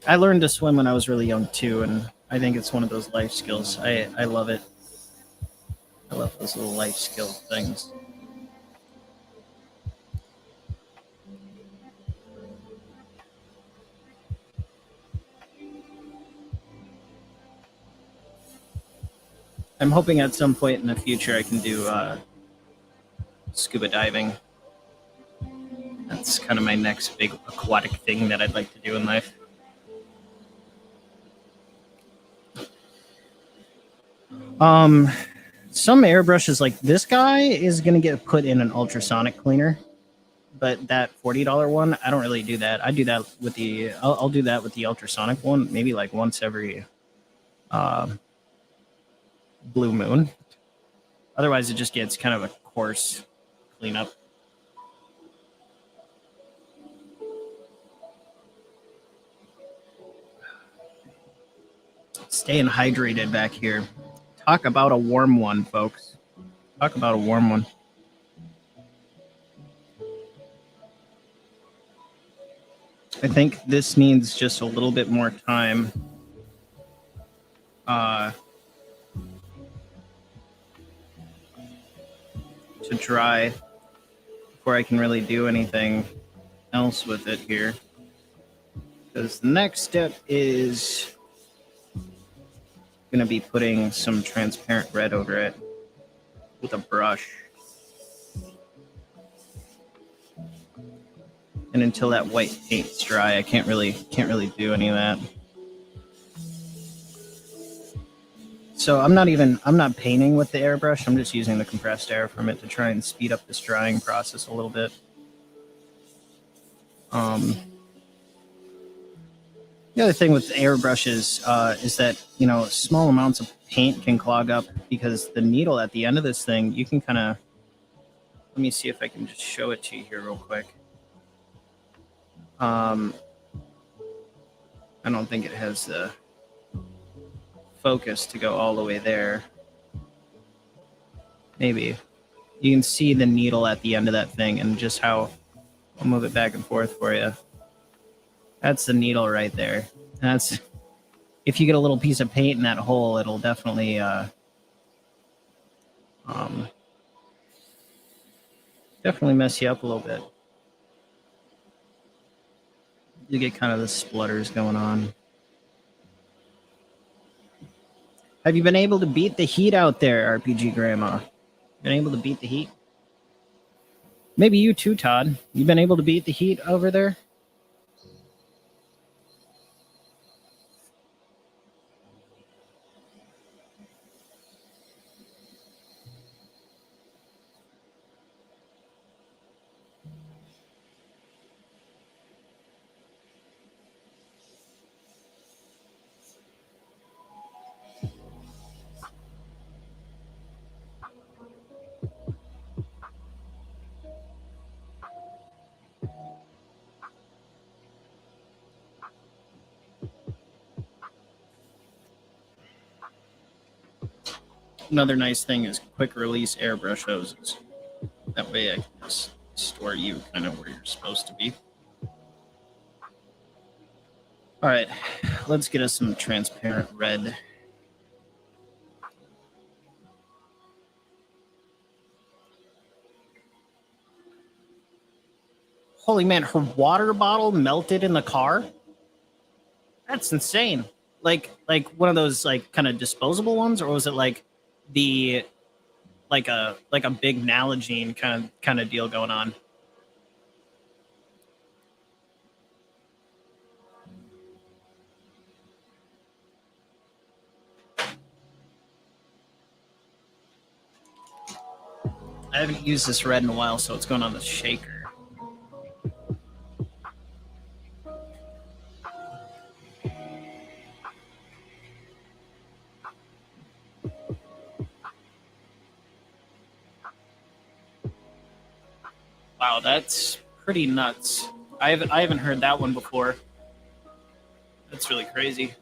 I learned to swim when I was really young too, and I think it's one of those life skills. I love it. I love those little life skill things. I'm hoping at some point in the future I can do scuba diving. That's kind of my next big aquatic thing that I'd like to do in life. Some airbrushes like this guy is going to get put in an ultrasonic cleaner, but that $40 one, I don't really do that. I do that with the, I'll do that with the ultrasonic one, maybe like once every blue moon. Otherwise, it just gets kind of a coarse cleanup. Staying hydrated back here. Talk about a warm one, folks. Talk about a warm one. I think this needs just a little bit more time. To dry before I can really do anything else with it here. Because the next step is going to be putting some transparent red over it with a brush. And until that white paint's dry, I can't really do any of that. So I'm not painting with the airbrush. I'm just using the compressed air from it to try and speed up this drying process a little bit. The other thing with airbrushes is that, you know, small amounts of paint can clog up because the needle at the end of this thing, you can kind of, let me see if I can just show it to you here real quick. I don't think it has the focus to go all the way there. Maybe. You can see the needle at the end of that thing and just how, I'll move it back and forth for you. That's the needle right there. That's, if you get a little piece of paint in that hole, it'll definitely definitely mess you up a little bit. You get kind of the splutters going on. Have you been able to beat the heat out there, RPG Grandma? Been able to beat the heat? Maybe you too, Todd. You been able to beat the heat over there? Another nice thing is quick release airbrush hoses. That way I can just store you kind of where you're supposed to be. All right, let's get us some transparent red. Holy man, her water bottle melted in the car? That's insane. Like one of those like kind of disposable ones, or was it like the like a big Nalgene kind of deal going on? I haven't used this red in a while, so it's going on the shaker. Wow, that's pretty nuts. I haven't heard that one before. That's really crazy.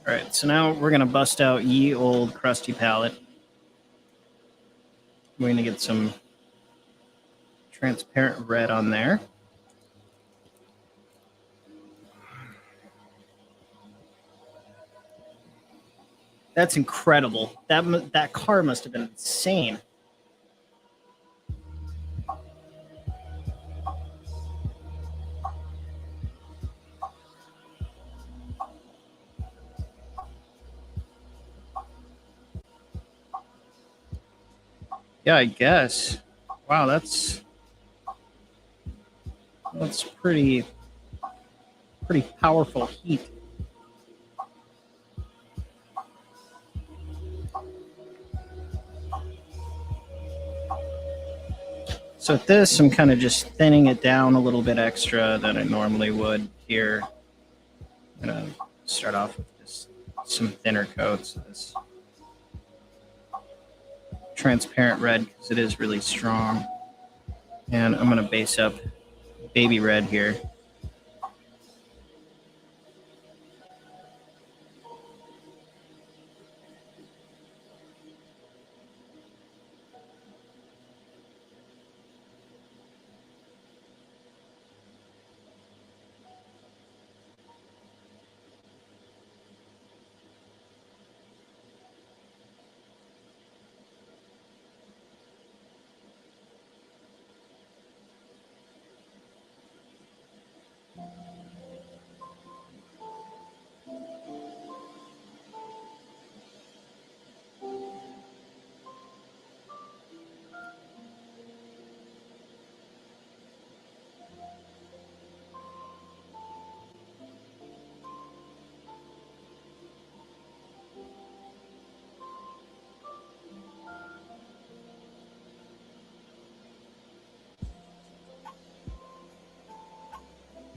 All right, so now we're gonna bust out ye old crusty palette. We're gonna get some transparent red on there. That's incredible. That car must have been insane. Yeah, I guess. Wow, that's pretty powerful heat. So with this, I'm kind of just thinning it down a little bit extra than I normally would here. I'm gonna start off with just some thinner coats of this transparent red because it is really strong. And I'm gonna base up baby red here.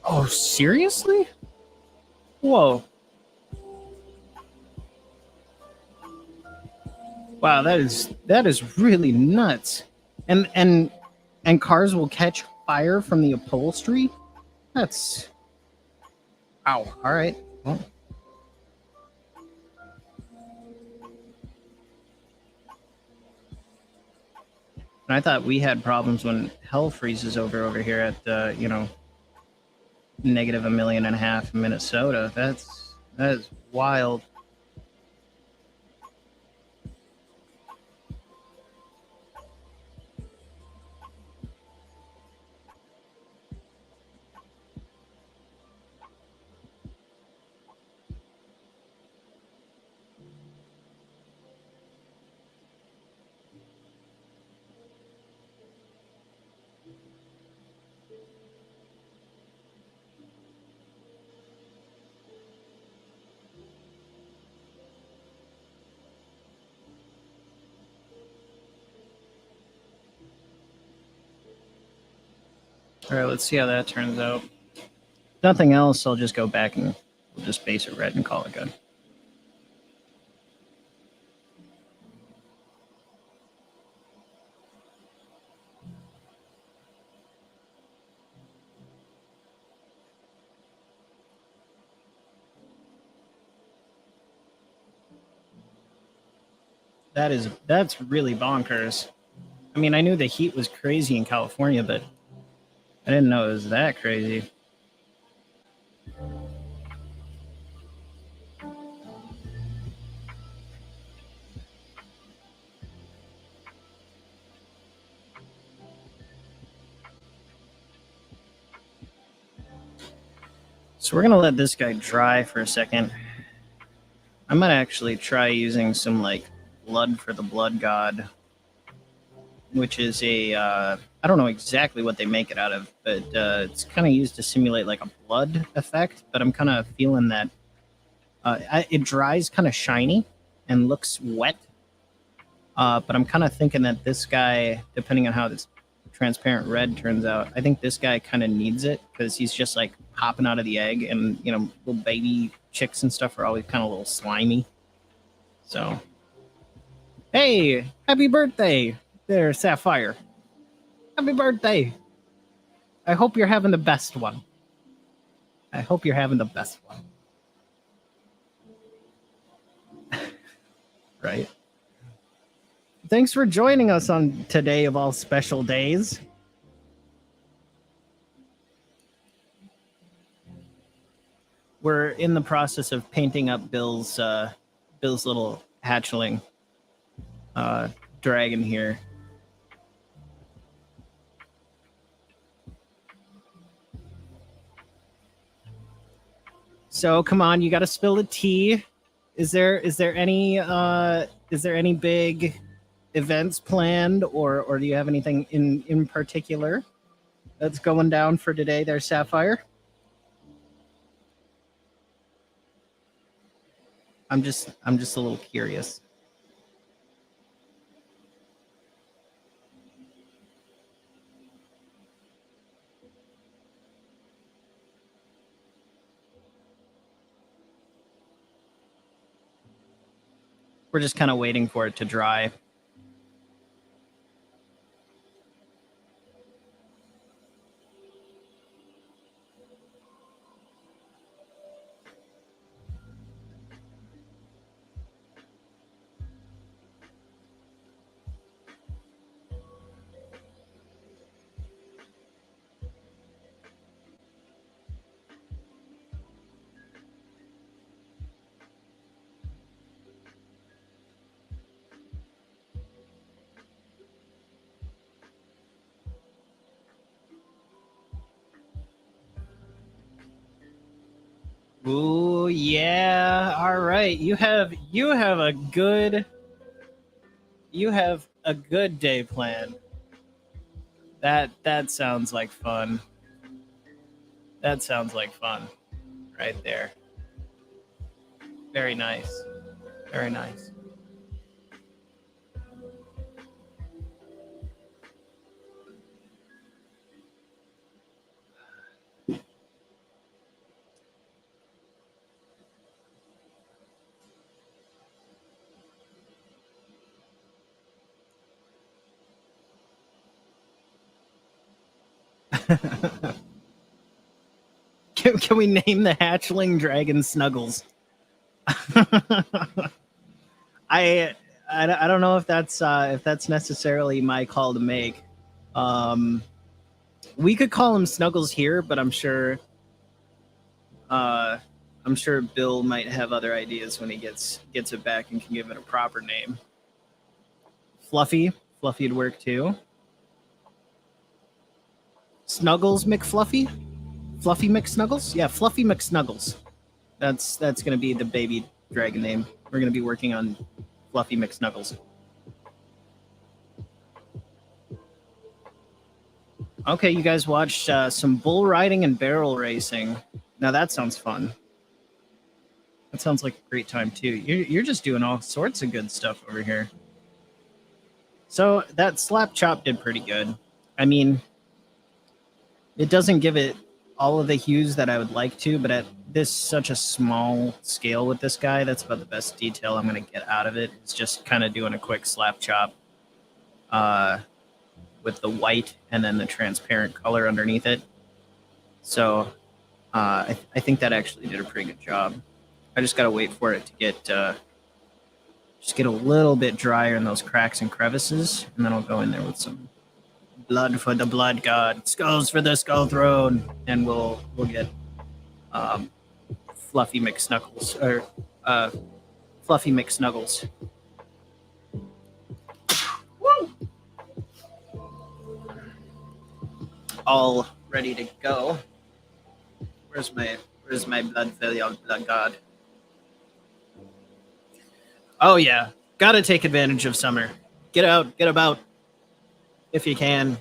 Oh, seriously? Whoa. Wow, that is really nuts. And cars will catch fire from the upholstery? That's wow. All right. Well, and I thought we had problems when hell freezes over here at negative a million and a half in Minnesota. That is wild. All right, let's see how that turns out. Nothing else, I'll just go back and we'll just base it red and call it good. That's really bonkers. I mean, I knew the heat was crazy in California, but I didn't know it was that crazy. So we're gonna let this guy dry for a second. I might actually try using some like blood for the blood god, which is a I don't know exactly what they make it out of, but it's kind of used to simulate like a blood effect. But I'm kind of feeling that it dries kind of shiny and looks wet. But I'm kind of thinking that this guy, depending on how this transparent red turns out, I think this guy kind of needs it because he's just like hopping out of the egg, and you know, little baby chicks and stuff are always kind of a little slimy. So, hey, happy birthday there, Sapphire. Happy birthday. I hope you're having the best one. I hope you're having the best one. Right? Thanks for joining us on today of all special days. We're in the process of painting up Bill's little hatchling dragon here. So come on, you got to spill the tea. Is there any big events planned, or do you have anything in particular that's going down for today there, Sapphire? I'm just a little curious. We're just kind of waiting for it to dry. Ooh, yeah. All right. You have a good day planned. That sounds like fun. That sounds like fun right there. Very nice. Very nice. Can we name the hatchling dragon Snuggles? I, I don't know if that's necessarily my call to make. We could call him Snuggles here, but I'm sure Bill might have other ideas when he gets it back and can give it a proper name. Fluffy'd work too. Snuggles McFluffy, Fluffy McSnuggles. Yeah, Fluffy McSnuggles. That's gonna be the baby dragon name. We're gonna be working on Fluffy McSnuggles. Okay, you guys watched some bull riding and barrel racing. Now that sounds fun. That sounds like a great time too. You're just doing all sorts of good stuff over here. So that slap chop did pretty good. I mean, It doesn't give it all of the hues that I would like to, but at this such a small scale with this guy, that's about the best detail I'm going to get out of it. It's just kind of doing a quick slap chop with the white and then the transparent color underneath it. So I think that actually did a pretty good job. I just got to wait for it to get just get a little bit drier in those cracks and crevices, and then I'll go in there with some blood for the blood god, skulls for the skull throne, and we'll get Fluffy McSnuggles or Fluffy McSnuggles. Woo! All ready to go. Where's my blood filial blood god? Oh yeah, gotta take advantage of summer. Get out, get about, if you can.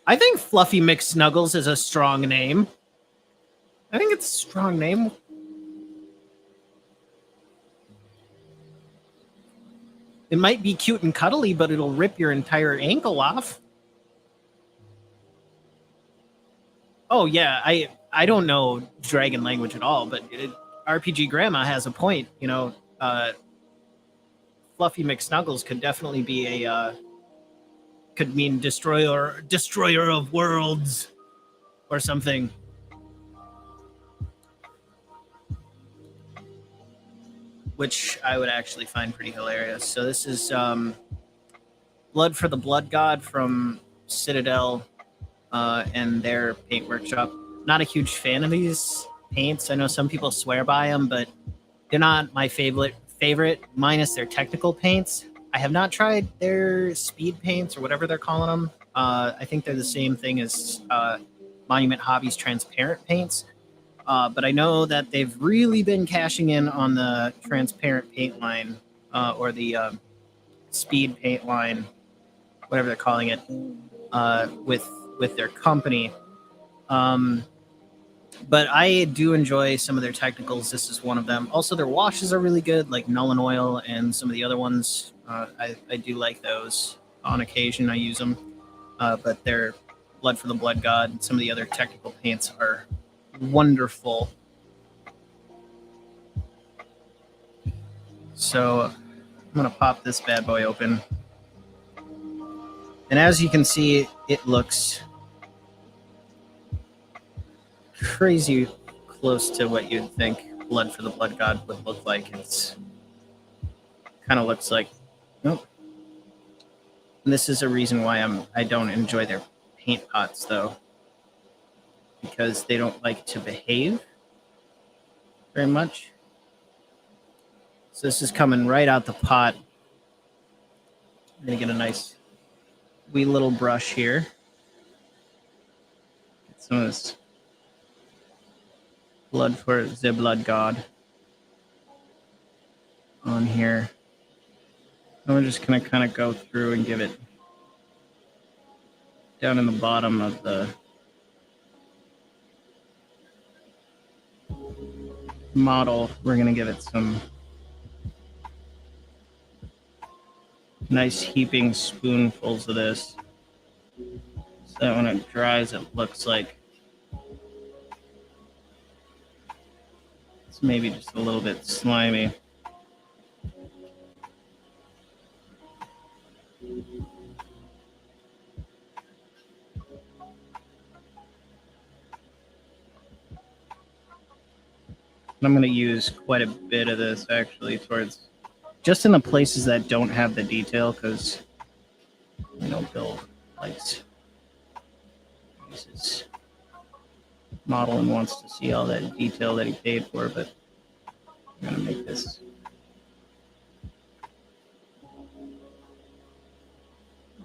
I think Fluffy McSnuggles is a strong name. I think it's a strong name. It might be cute and cuddly, but it'll rip your entire ankle off. Oh yeah, I don't know dragon language at all, but RPG Grandma has a point. You know, Fluffy McSnuggles could definitely be a could mean destroyer of worlds or something. Which I would actually find pretty hilarious. So this is Blood for the Blood God from Citadel and their paint workshop. Not a huge fan of these paints. I know some people swear by them, but they're not my favorite, minus their technical paints. I have not tried their speed paints or whatever they're calling them. I think they're the same thing as Monument Hobbies transparent paints. But I know that they've really been cashing in on the transparent paint line or the speed paint line, whatever they're calling it, with their company. But I do enjoy some of their technicals. This is one of them. Also, their washes are really good, like Null and Oil and some of the other ones. I do like those. On occasion, I use them. But their Blood for the Blood God and some of the other technical paints are wonderful. So I'm going to pop this bad boy open. And as you can see, it looks crazy close to what you'd think Blood for the Blood God would look like. It's kind of looks like, nope. And this is a reason why I don't enjoy their paint pots though, because they don't like to behave very much. So this is coming right out the pot. I'm gonna get a nice wee little brush here. Get some of this Blood for the Blood God on here. And we're just gonna kind of go through and give it down in the bottom of the model. We're gonna give it some nice heaping spoonfuls of this, so that when it dries, it looks like it's maybe just a little bit slimy. I'm going to use quite a bit of this actually towards just in the places that don't have the detail, because you know Bill likes uses model and wants to see all that detail that he paid for, but I'm going to make this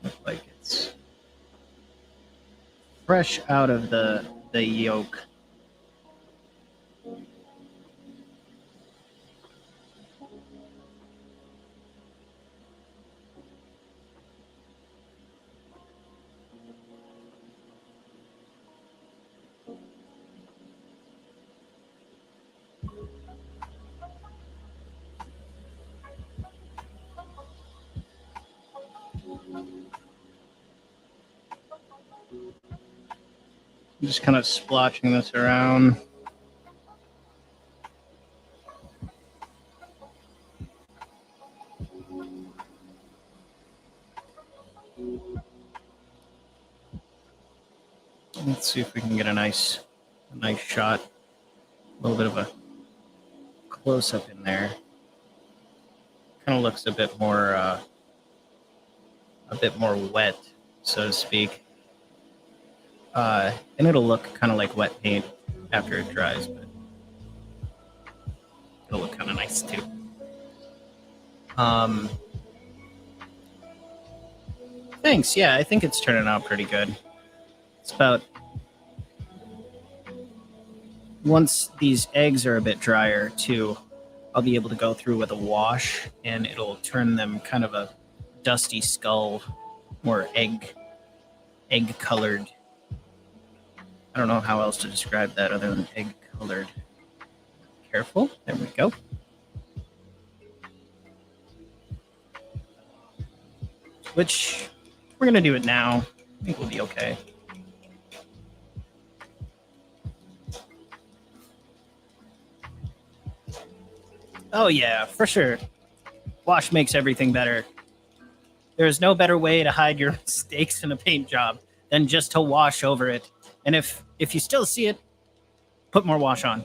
look like it's fresh out of the yolk. I'm just kind of splotching this around. Let's see if we can get a nice shot. A little bit of a close up in there. Kind of looks a bit more wet, so to speak. And it'll look kind of like wet paint after it dries, but it'll look kind of nice too. Thanks. Yeah, I think it's turning out pretty good. It's about, once these eggs are a bit drier too, I'll be able to go through with a wash and it'll turn them kind of a dusty skull, more egg colored. I don't know how else to describe that other than egg colored. Careful. There we go. Which we're going to do it now. I think we'll be okay. Oh, yeah, for sure. Wash makes everything better. There's no better way to hide your mistakes in a paint job than just to wash over it. And if you still see it, put more wash on.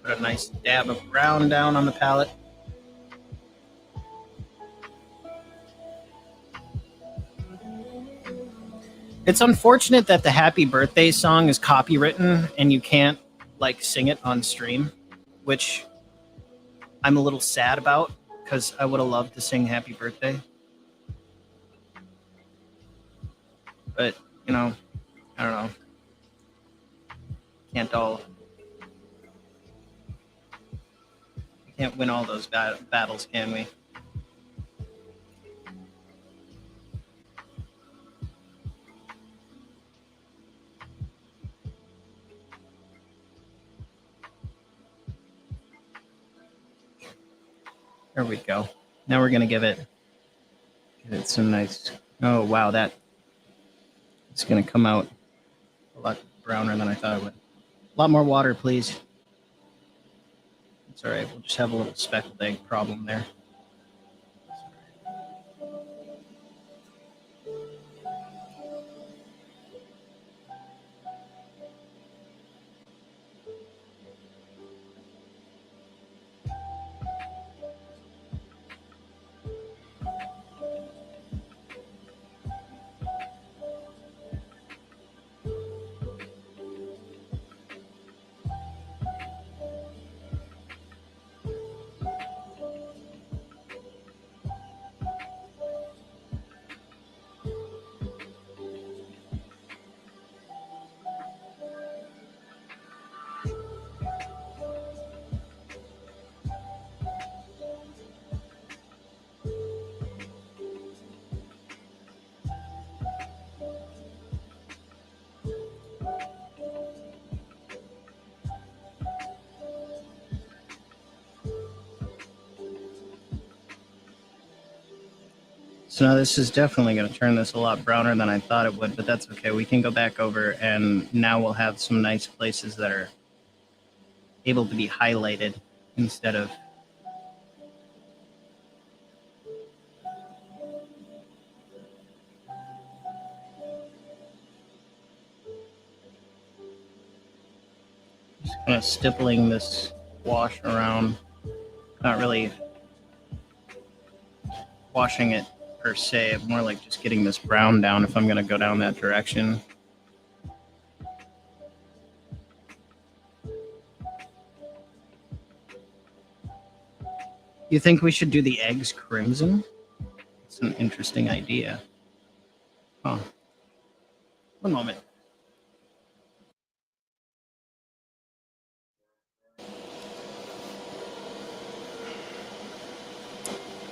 Put a nice dab of brown down on the palette. It's unfortunate that the Happy Birthday song is copywritten and you can't like sing it on stream, which I'm a little sad about because I would have loved to sing Happy Birthday. But, you know, I don't know. We can't win all those battles, can we? There we go. Now we're gonna give it some nice. Oh wow, that it's gonna come out a lot browner than I thought it would. A lot more water, please. It's all right. We'll just have a little speckled egg problem there. So now this is definitely going to turn this a lot browner than I thought it would, but that's okay. We can go back over and now we'll have some nice places that are able to be highlighted instead of just kind of stippling this wash around, not really washing it per se, more like just getting this brown down if I'm going to go down that direction. You think we should do the eggs crimson? It's an interesting idea. Huh. One moment.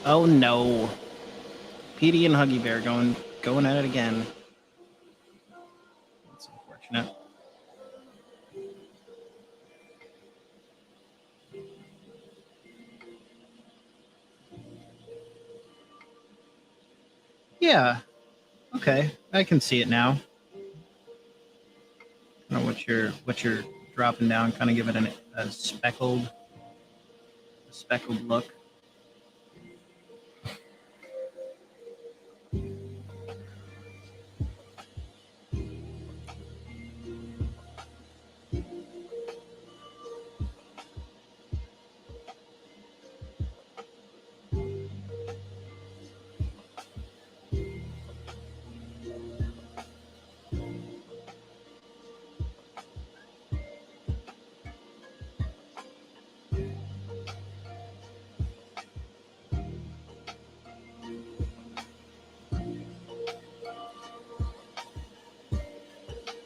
Oh no. Petey and Huggy Bear going at it again. That's unfortunate. Yeah. Okay. I can see it now. I don't know what you're dropping down. Kind of give it a speckled look.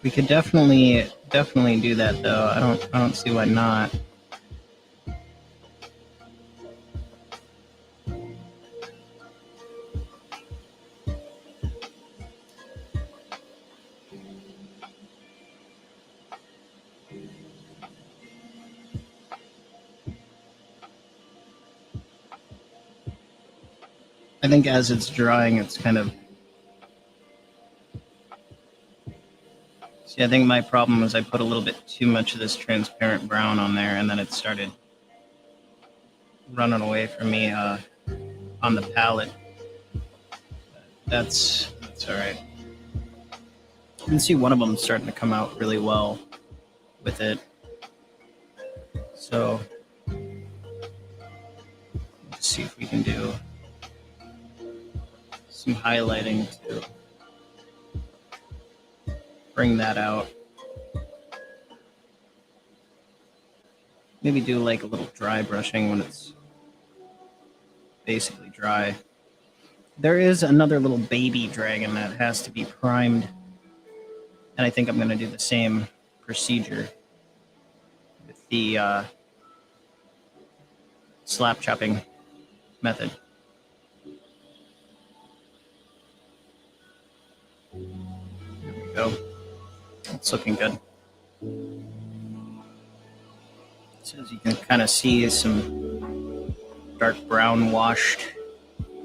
We could definitely do that though. I don't see why not. I think as it's drying, it's kind of. See, I think my problem was I put a little bit too much of this transparent brown on there, and then it started running away from me on the palette. That's all right. You can see one of them starting to come out really well with it. So let's see if we can do some highlighting to bring that out. Maybe do like a little dry brushing when it's basically dry. There is another little baby dragon that has to be primed, and I think I'm going to do the same procedure with the slap chopping method. There we go. It's looking good. So as you can kind of see, some dark brown washed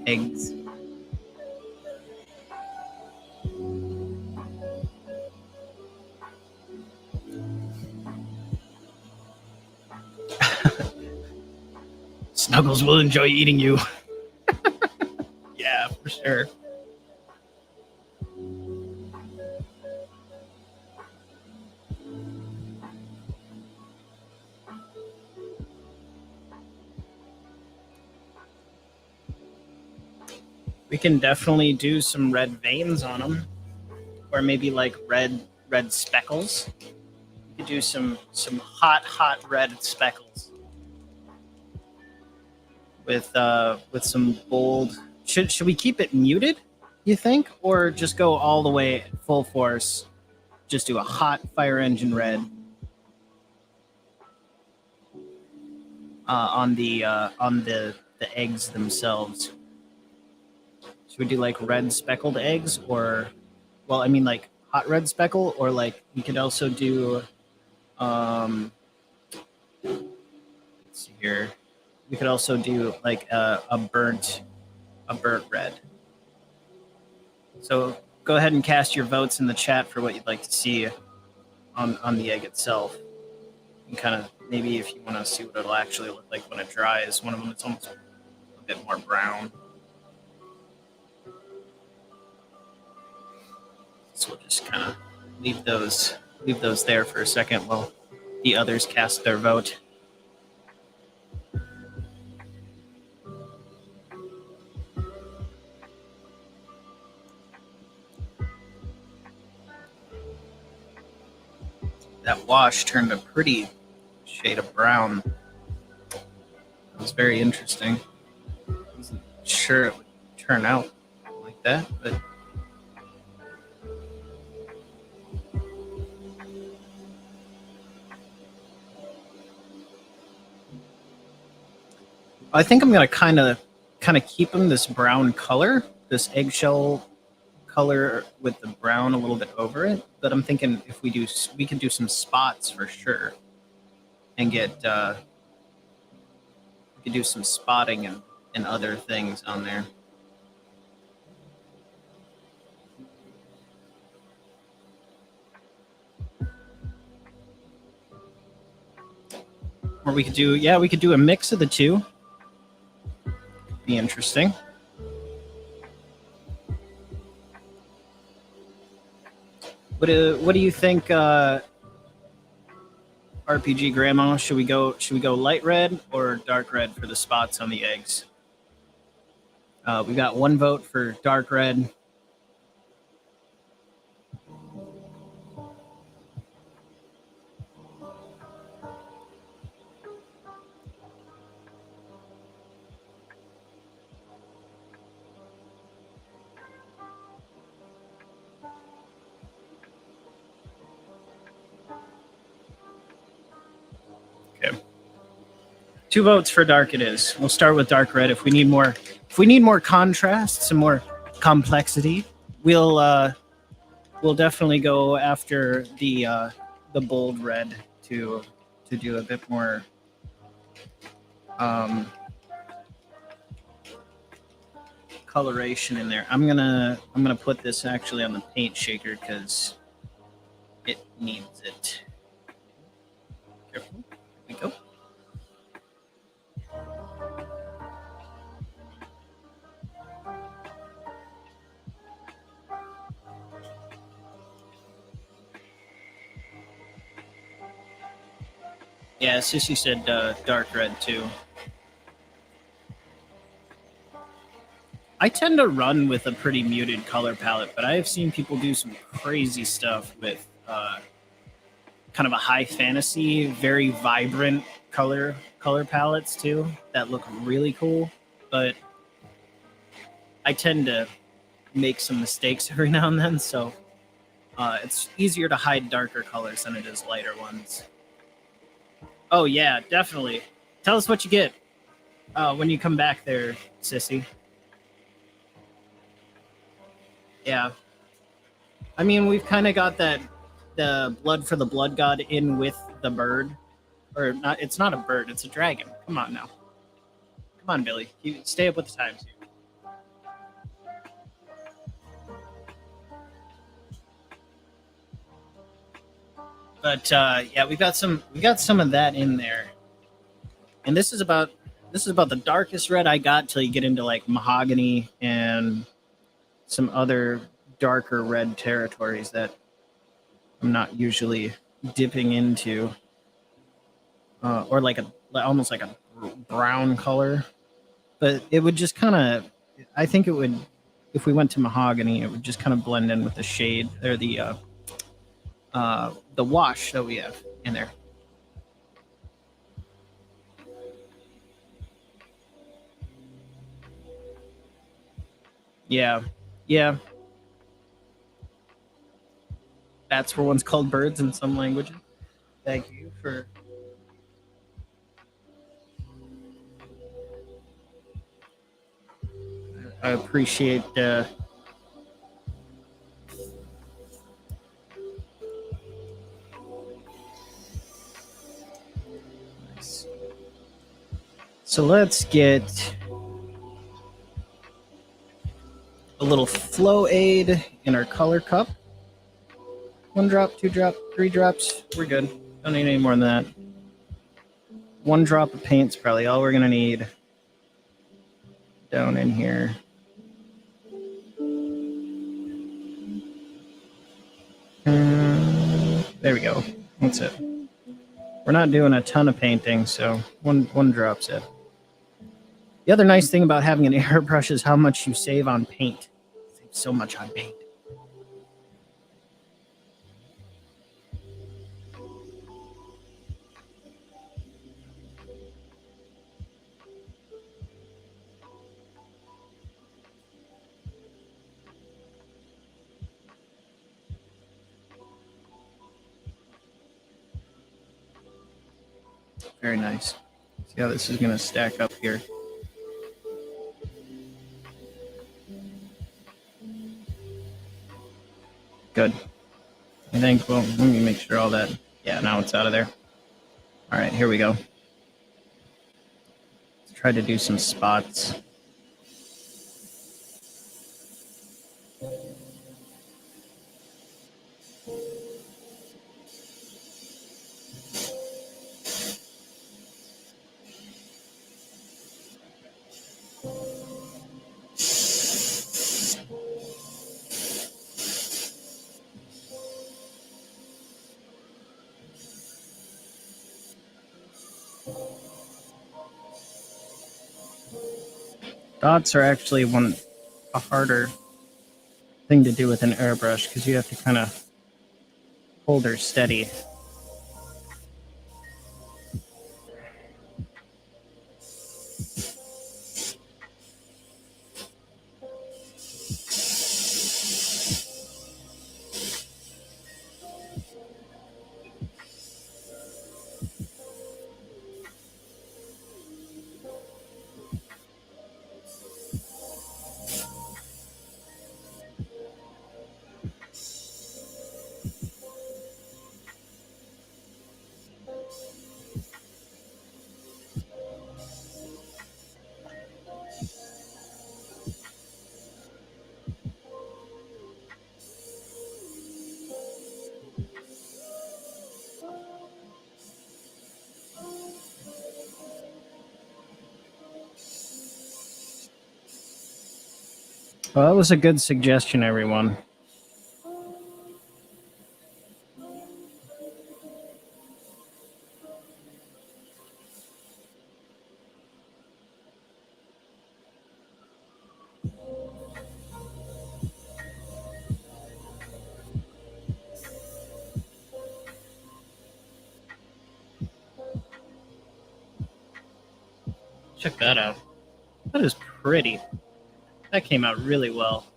eggs. Snuggles will enjoy eating you. Yeah, for sure. We can definitely do some red veins on them, or maybe like red speckles. We could do some hot red speckles with some bold. Should we keep it muted? You think, or just go all the way full force? Just do a hot fire engine red on the eggs themselves. Should we do like red speckled eggs, or, well, I mean like hot red speckle, or like we could also do, let's see here. We could also do like a burnt red. So go ahead and cast your votes in the chat for what you'd like to see on the egg itself. And kind of maybe if you want to see what it'll actually look like when it dries. One of them, it's almost a bit more brown. So we'll just kind of leave those there for a second while the others cast their vote. That wash turned a pretty shade of brown. It was very interesting. I wasn't sure it would turn out like that, but I think I'm gonna kind of keep them this brown color, this eggshell color with the brown a little bit over it. But I'm thinking if we can do some spots for sure, and get we could do some spotting and other things on there. Or we could do a mix of the two. Be interesting. What do you think, RPG Grandma? Should we go light red or dark red for the spots on the eggs? We got one vote for dark red. Okay. 2 votes for dark it is. We'll start with dark red. If we need more contrast, some more complexity, we'll definitely go after the bold red to do a bit more coloration in there. I'm gonna put this actually on the paint shaker because it needs it. Careful. Here we go. Yeah, Sissy said dark red too. I tend to run with a pretty muted color palette, but I have seen people do some crazy stuff with kind of a high fantasy, very vibrant color palettes too that look really cool. But I tend to make some mistakes every now and then, so it's easier to hide darker colors than it is lighter ones. Oh yeah, definitely. Tell us what you get when you come back there, Sissy. Yeah. I mean, we've kind of got the blood for the blood god in with the bird. Or not, it's not a bird, it's a dragon. Come on now. Come on, Billy. You stay up with the times here. But yeah, we got some of that in there. And this is about the darkest red I got till you get into like mahogany and some other darker red territories that I'm not usually dipping into, or like almost like a brown color. But it would just kind of, I think it would, if we went to mahogany, it would just kind of blend in with the shade or the wash that we have in there. Yeah, yeah. Bats were once called birds in some languages. Thank you for. I appreciate. Nice. So let's get a little flow aid in our color cup. 1 drop, 2 drop, 3 drops. We're good. Don't need any more than that. 1 drop of paint's probably all we're gonna need down in here. There we go. That's it. We're not doing a ton of painting, so one drop's it. The other nice thing about having an airbrush is how much you save on paint. Save so much on paint. Very nice. See how this is going to stack up here. Good. I think, well, let me make sure all that, yeah, now it's out of there. All right, here we go. Let's try to do some spots. Dots are actually a harder thing to do with an airbrush because you have to kind of hold her steady. Well, that was a good suggestion, everyone. Check that out. That is pretty. That came out really well.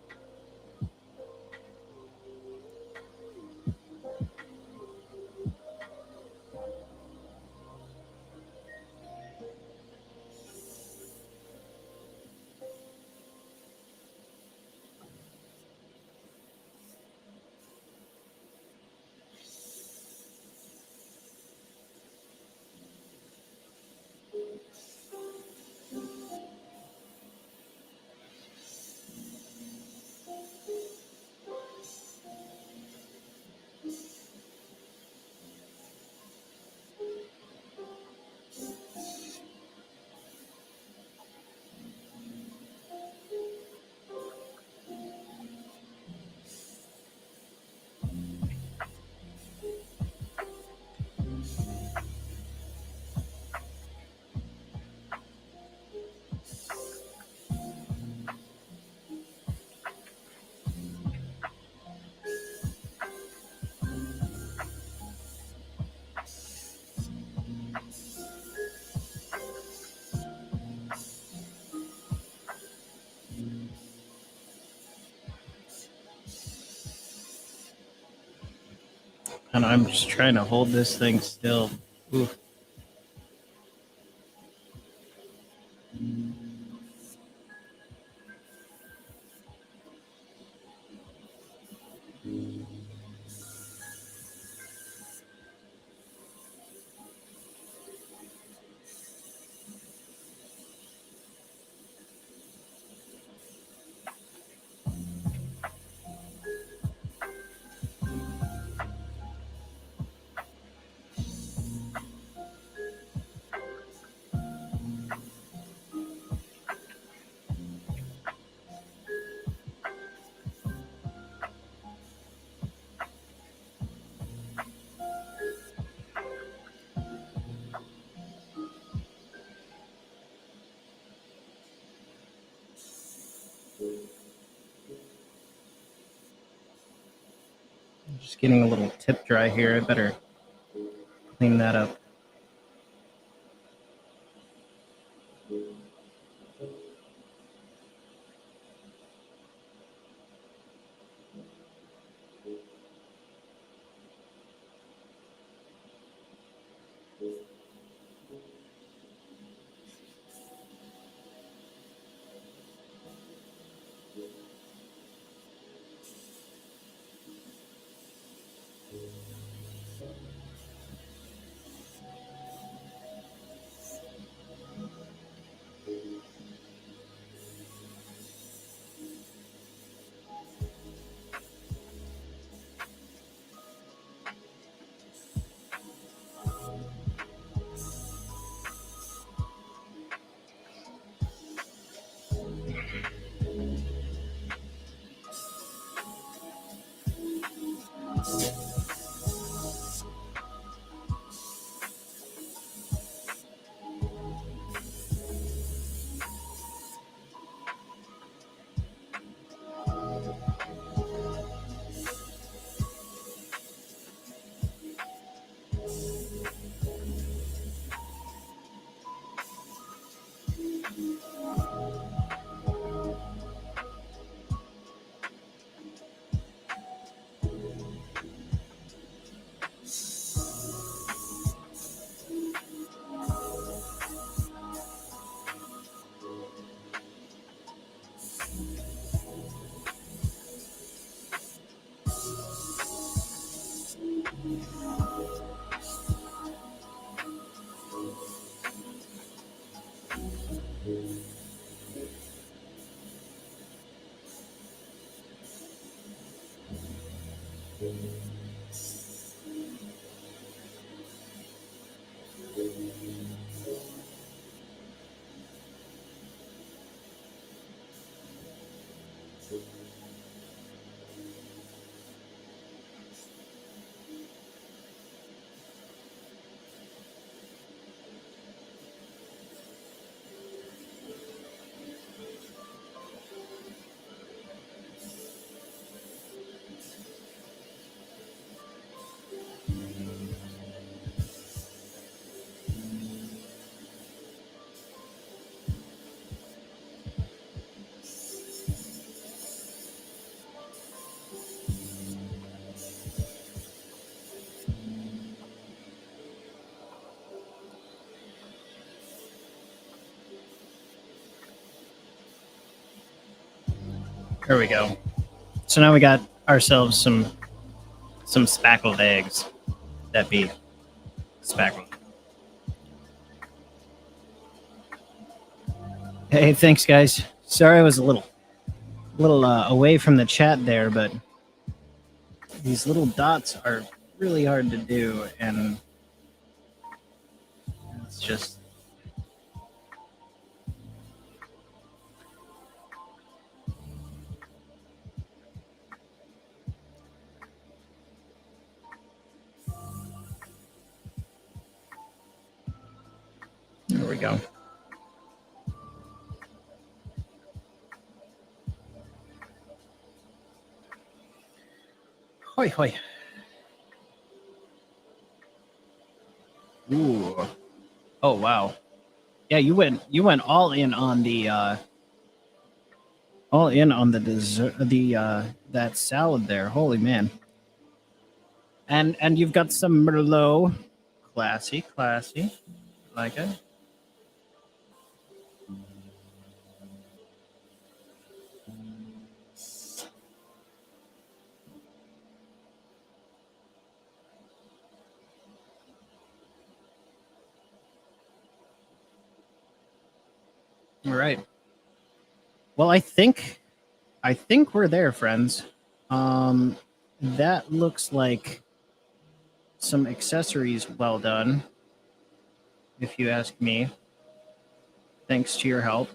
And I'm just trying to hold this thing still. Oof. Just getting a little tip dry here. I better clean that up. There we go. So now we got ourselves some spackled eggs. That be spackled. Hey, thanks, guys. Sorry I was a little away from the chat there, but these little dots are really hard to do, and it's just. There we go. Hoi hoi. Ooh. Oh wow. Yeah, you went all in on the dessert, that salad there. Holy man. And you've got some Merlot. Classy. Like it. All right. Well, I think we're there, friends. That looks like some accessories well done, if you ask me. Thanks to your help.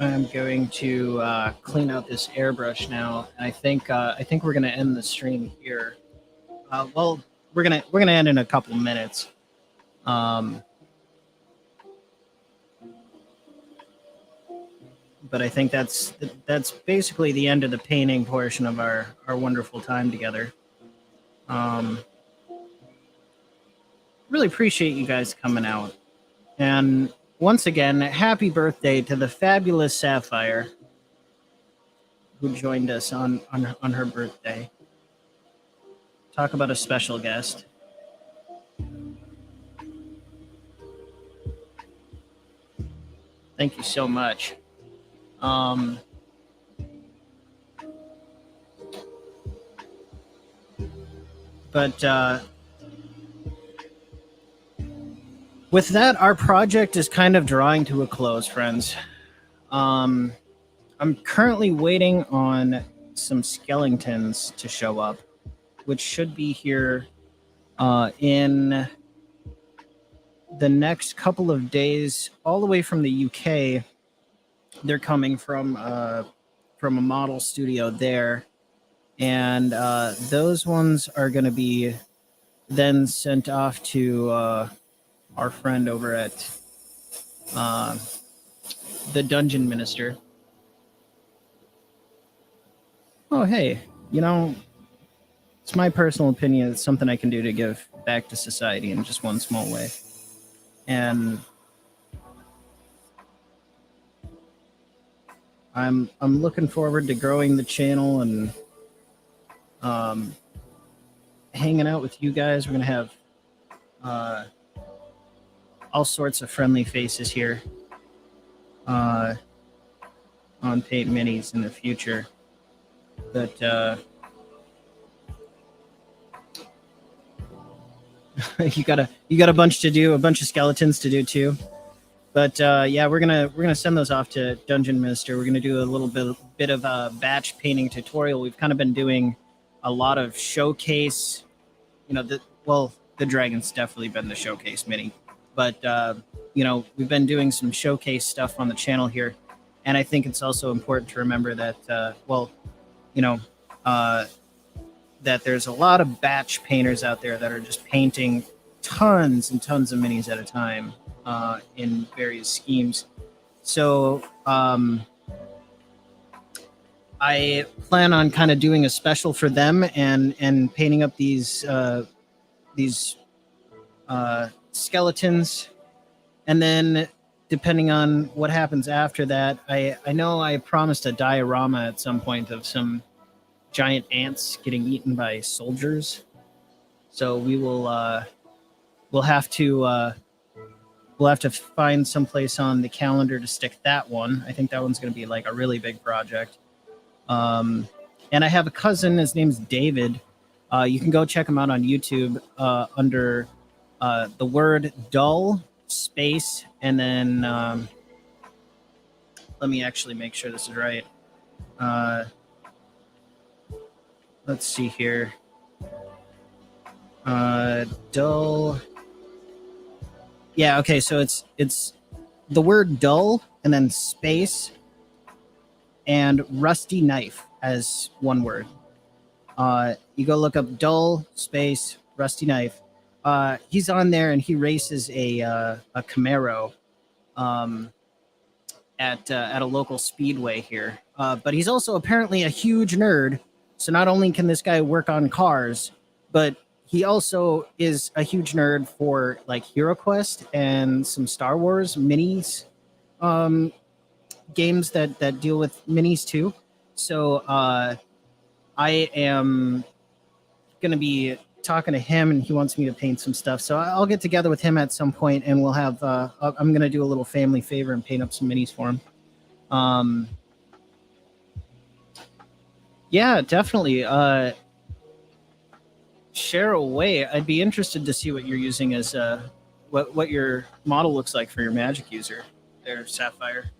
I'm going to clean out this airbrush now. I think we're gonna end the stream here. Well, we're gonna end in a couple minutes. But I think that's basically the end of the painting portion of our wonderful time together. Really appreciate you guys coming out, and once again, happy birthday to the fabulous Sapphire, who joined us on her birthday. Talk about a special guest. Thank you so much. But with that, our project is kind of drawing to a close, friends. I'm currently waiting on some skeletons to show up, which should be here in the next couple of days, all the way from the UK. they're coming from a model studio there, and those ones are going to be then sent off to our friend over at uh, the Dungeon Minister. Oh, hey, you know, it's my personal opinion. It's something I can do to give back to society in just one small way. And I'm looking forward to growing the channel and hanging out with you guys. We're gonna have all sorts of friendly faces here on Paint Minis in the future. But you got a bunch to do, a bunch of skeletons to do too. But yeah, we're gonna send those off to Dungeon Minister. We're gonna do a little bit of a batch painting tutorial. We've kind of been doing a lot of showcase. You know, the dragon's definitely been the showcase mini, but you know, we've been doing some showcase stuff on the channel here, and I think it's also important to remember that you know, that there's a lot of batch painters out there that are just painting tons and tons of minis at a time in various schemes. So I plan on kind of doing a special for them and painting up these skeletons, and then depending on what happens after that, I know I promised a diorama at some point of some giant ants getting eaten by soldiers. So we will we'll have to find someplace on the calendar to stick that one. I think that one's going to be like a really big project. And I have a cousin. His name's David. You can go check him out on YouTube under the word dull space, and then let me actually make sure this is right. Let's see here. Dull. Yeah, okay, so it's the word dull and then space and rusty knife as one word. You go look up dull space rusty knife. He's on there and he races a Camaro at a local speedway here. But he's also apparently a huge nerd. So not only can this guy work on cars, but he also is a huge nerd for like HeroQuest and some Star Wars minis, games that deal with minis too. So I am going to be talking to him, and he wants me to paint some stuff. So I'll get together with him at some point, and we'll have. I'm going to do a little family favor and paint up some minis for him. Yeah, definitely. Share away. I'd be interested to see what you're using as what your model looks like for your magic user there, Sapphire.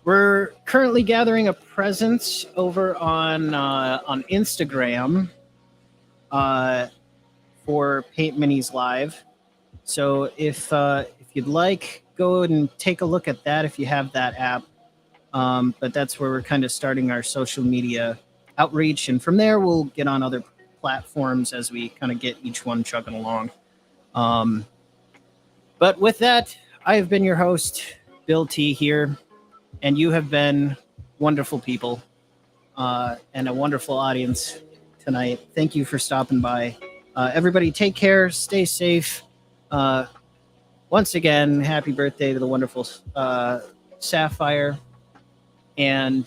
We're currently gathering a presence over on Instagram for Paint Minis Live. So if you'd like, go and take a look at that if you have that app. But that's where we're kind of starting our social media outreach, and from there we'll get on other platforms as we kind of get each one chugging along. But with that, I have been your host, Bill T here, and you have been wonderful people and a wonderful audience tonight. Thank you for stopping by. Everybody take care, stay safe. Once again, happy birthday to the wonderful Sapphire. And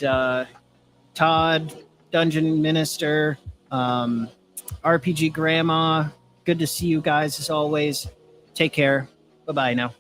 Todd, Dungeon Minister, RPG Grandma, good to see you guys as always. Take care. Bye-bye now.